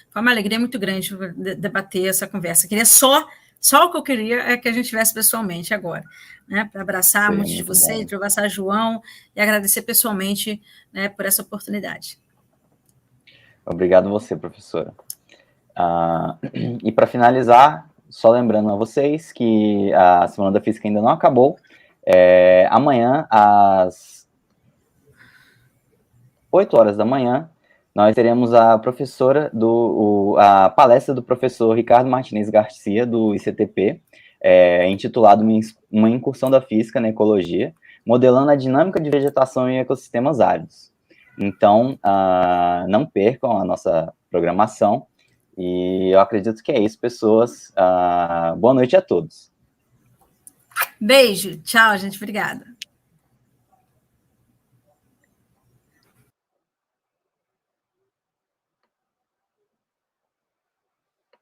Foi uma alegria muito grande debater essa conversa. Só o que eu queria é que a gente tivesse pessoalmente agora, né, para abraçar muitos de vocês, para abraçar João e agradecer pessoalmente, né, por essa oportunidade. Obrigado você, professora. E para finalizar, só lembrando a vocês que a Semana da Física ainda não acabou. Amanhã, às 8 horas da manhã, nós teremos a a palestra do professor Ricardo Martinez Garcia, do ICTP, intitulado Uma Incursão da Física na Ecologia, modelando a dinâmica de vegetação em ecossistemas áridos. Então, não percam a nossa programação. E eu acredito que é isso, pessoas. Boa noite a todos. Beijo. Tchau, gente. Obrigada.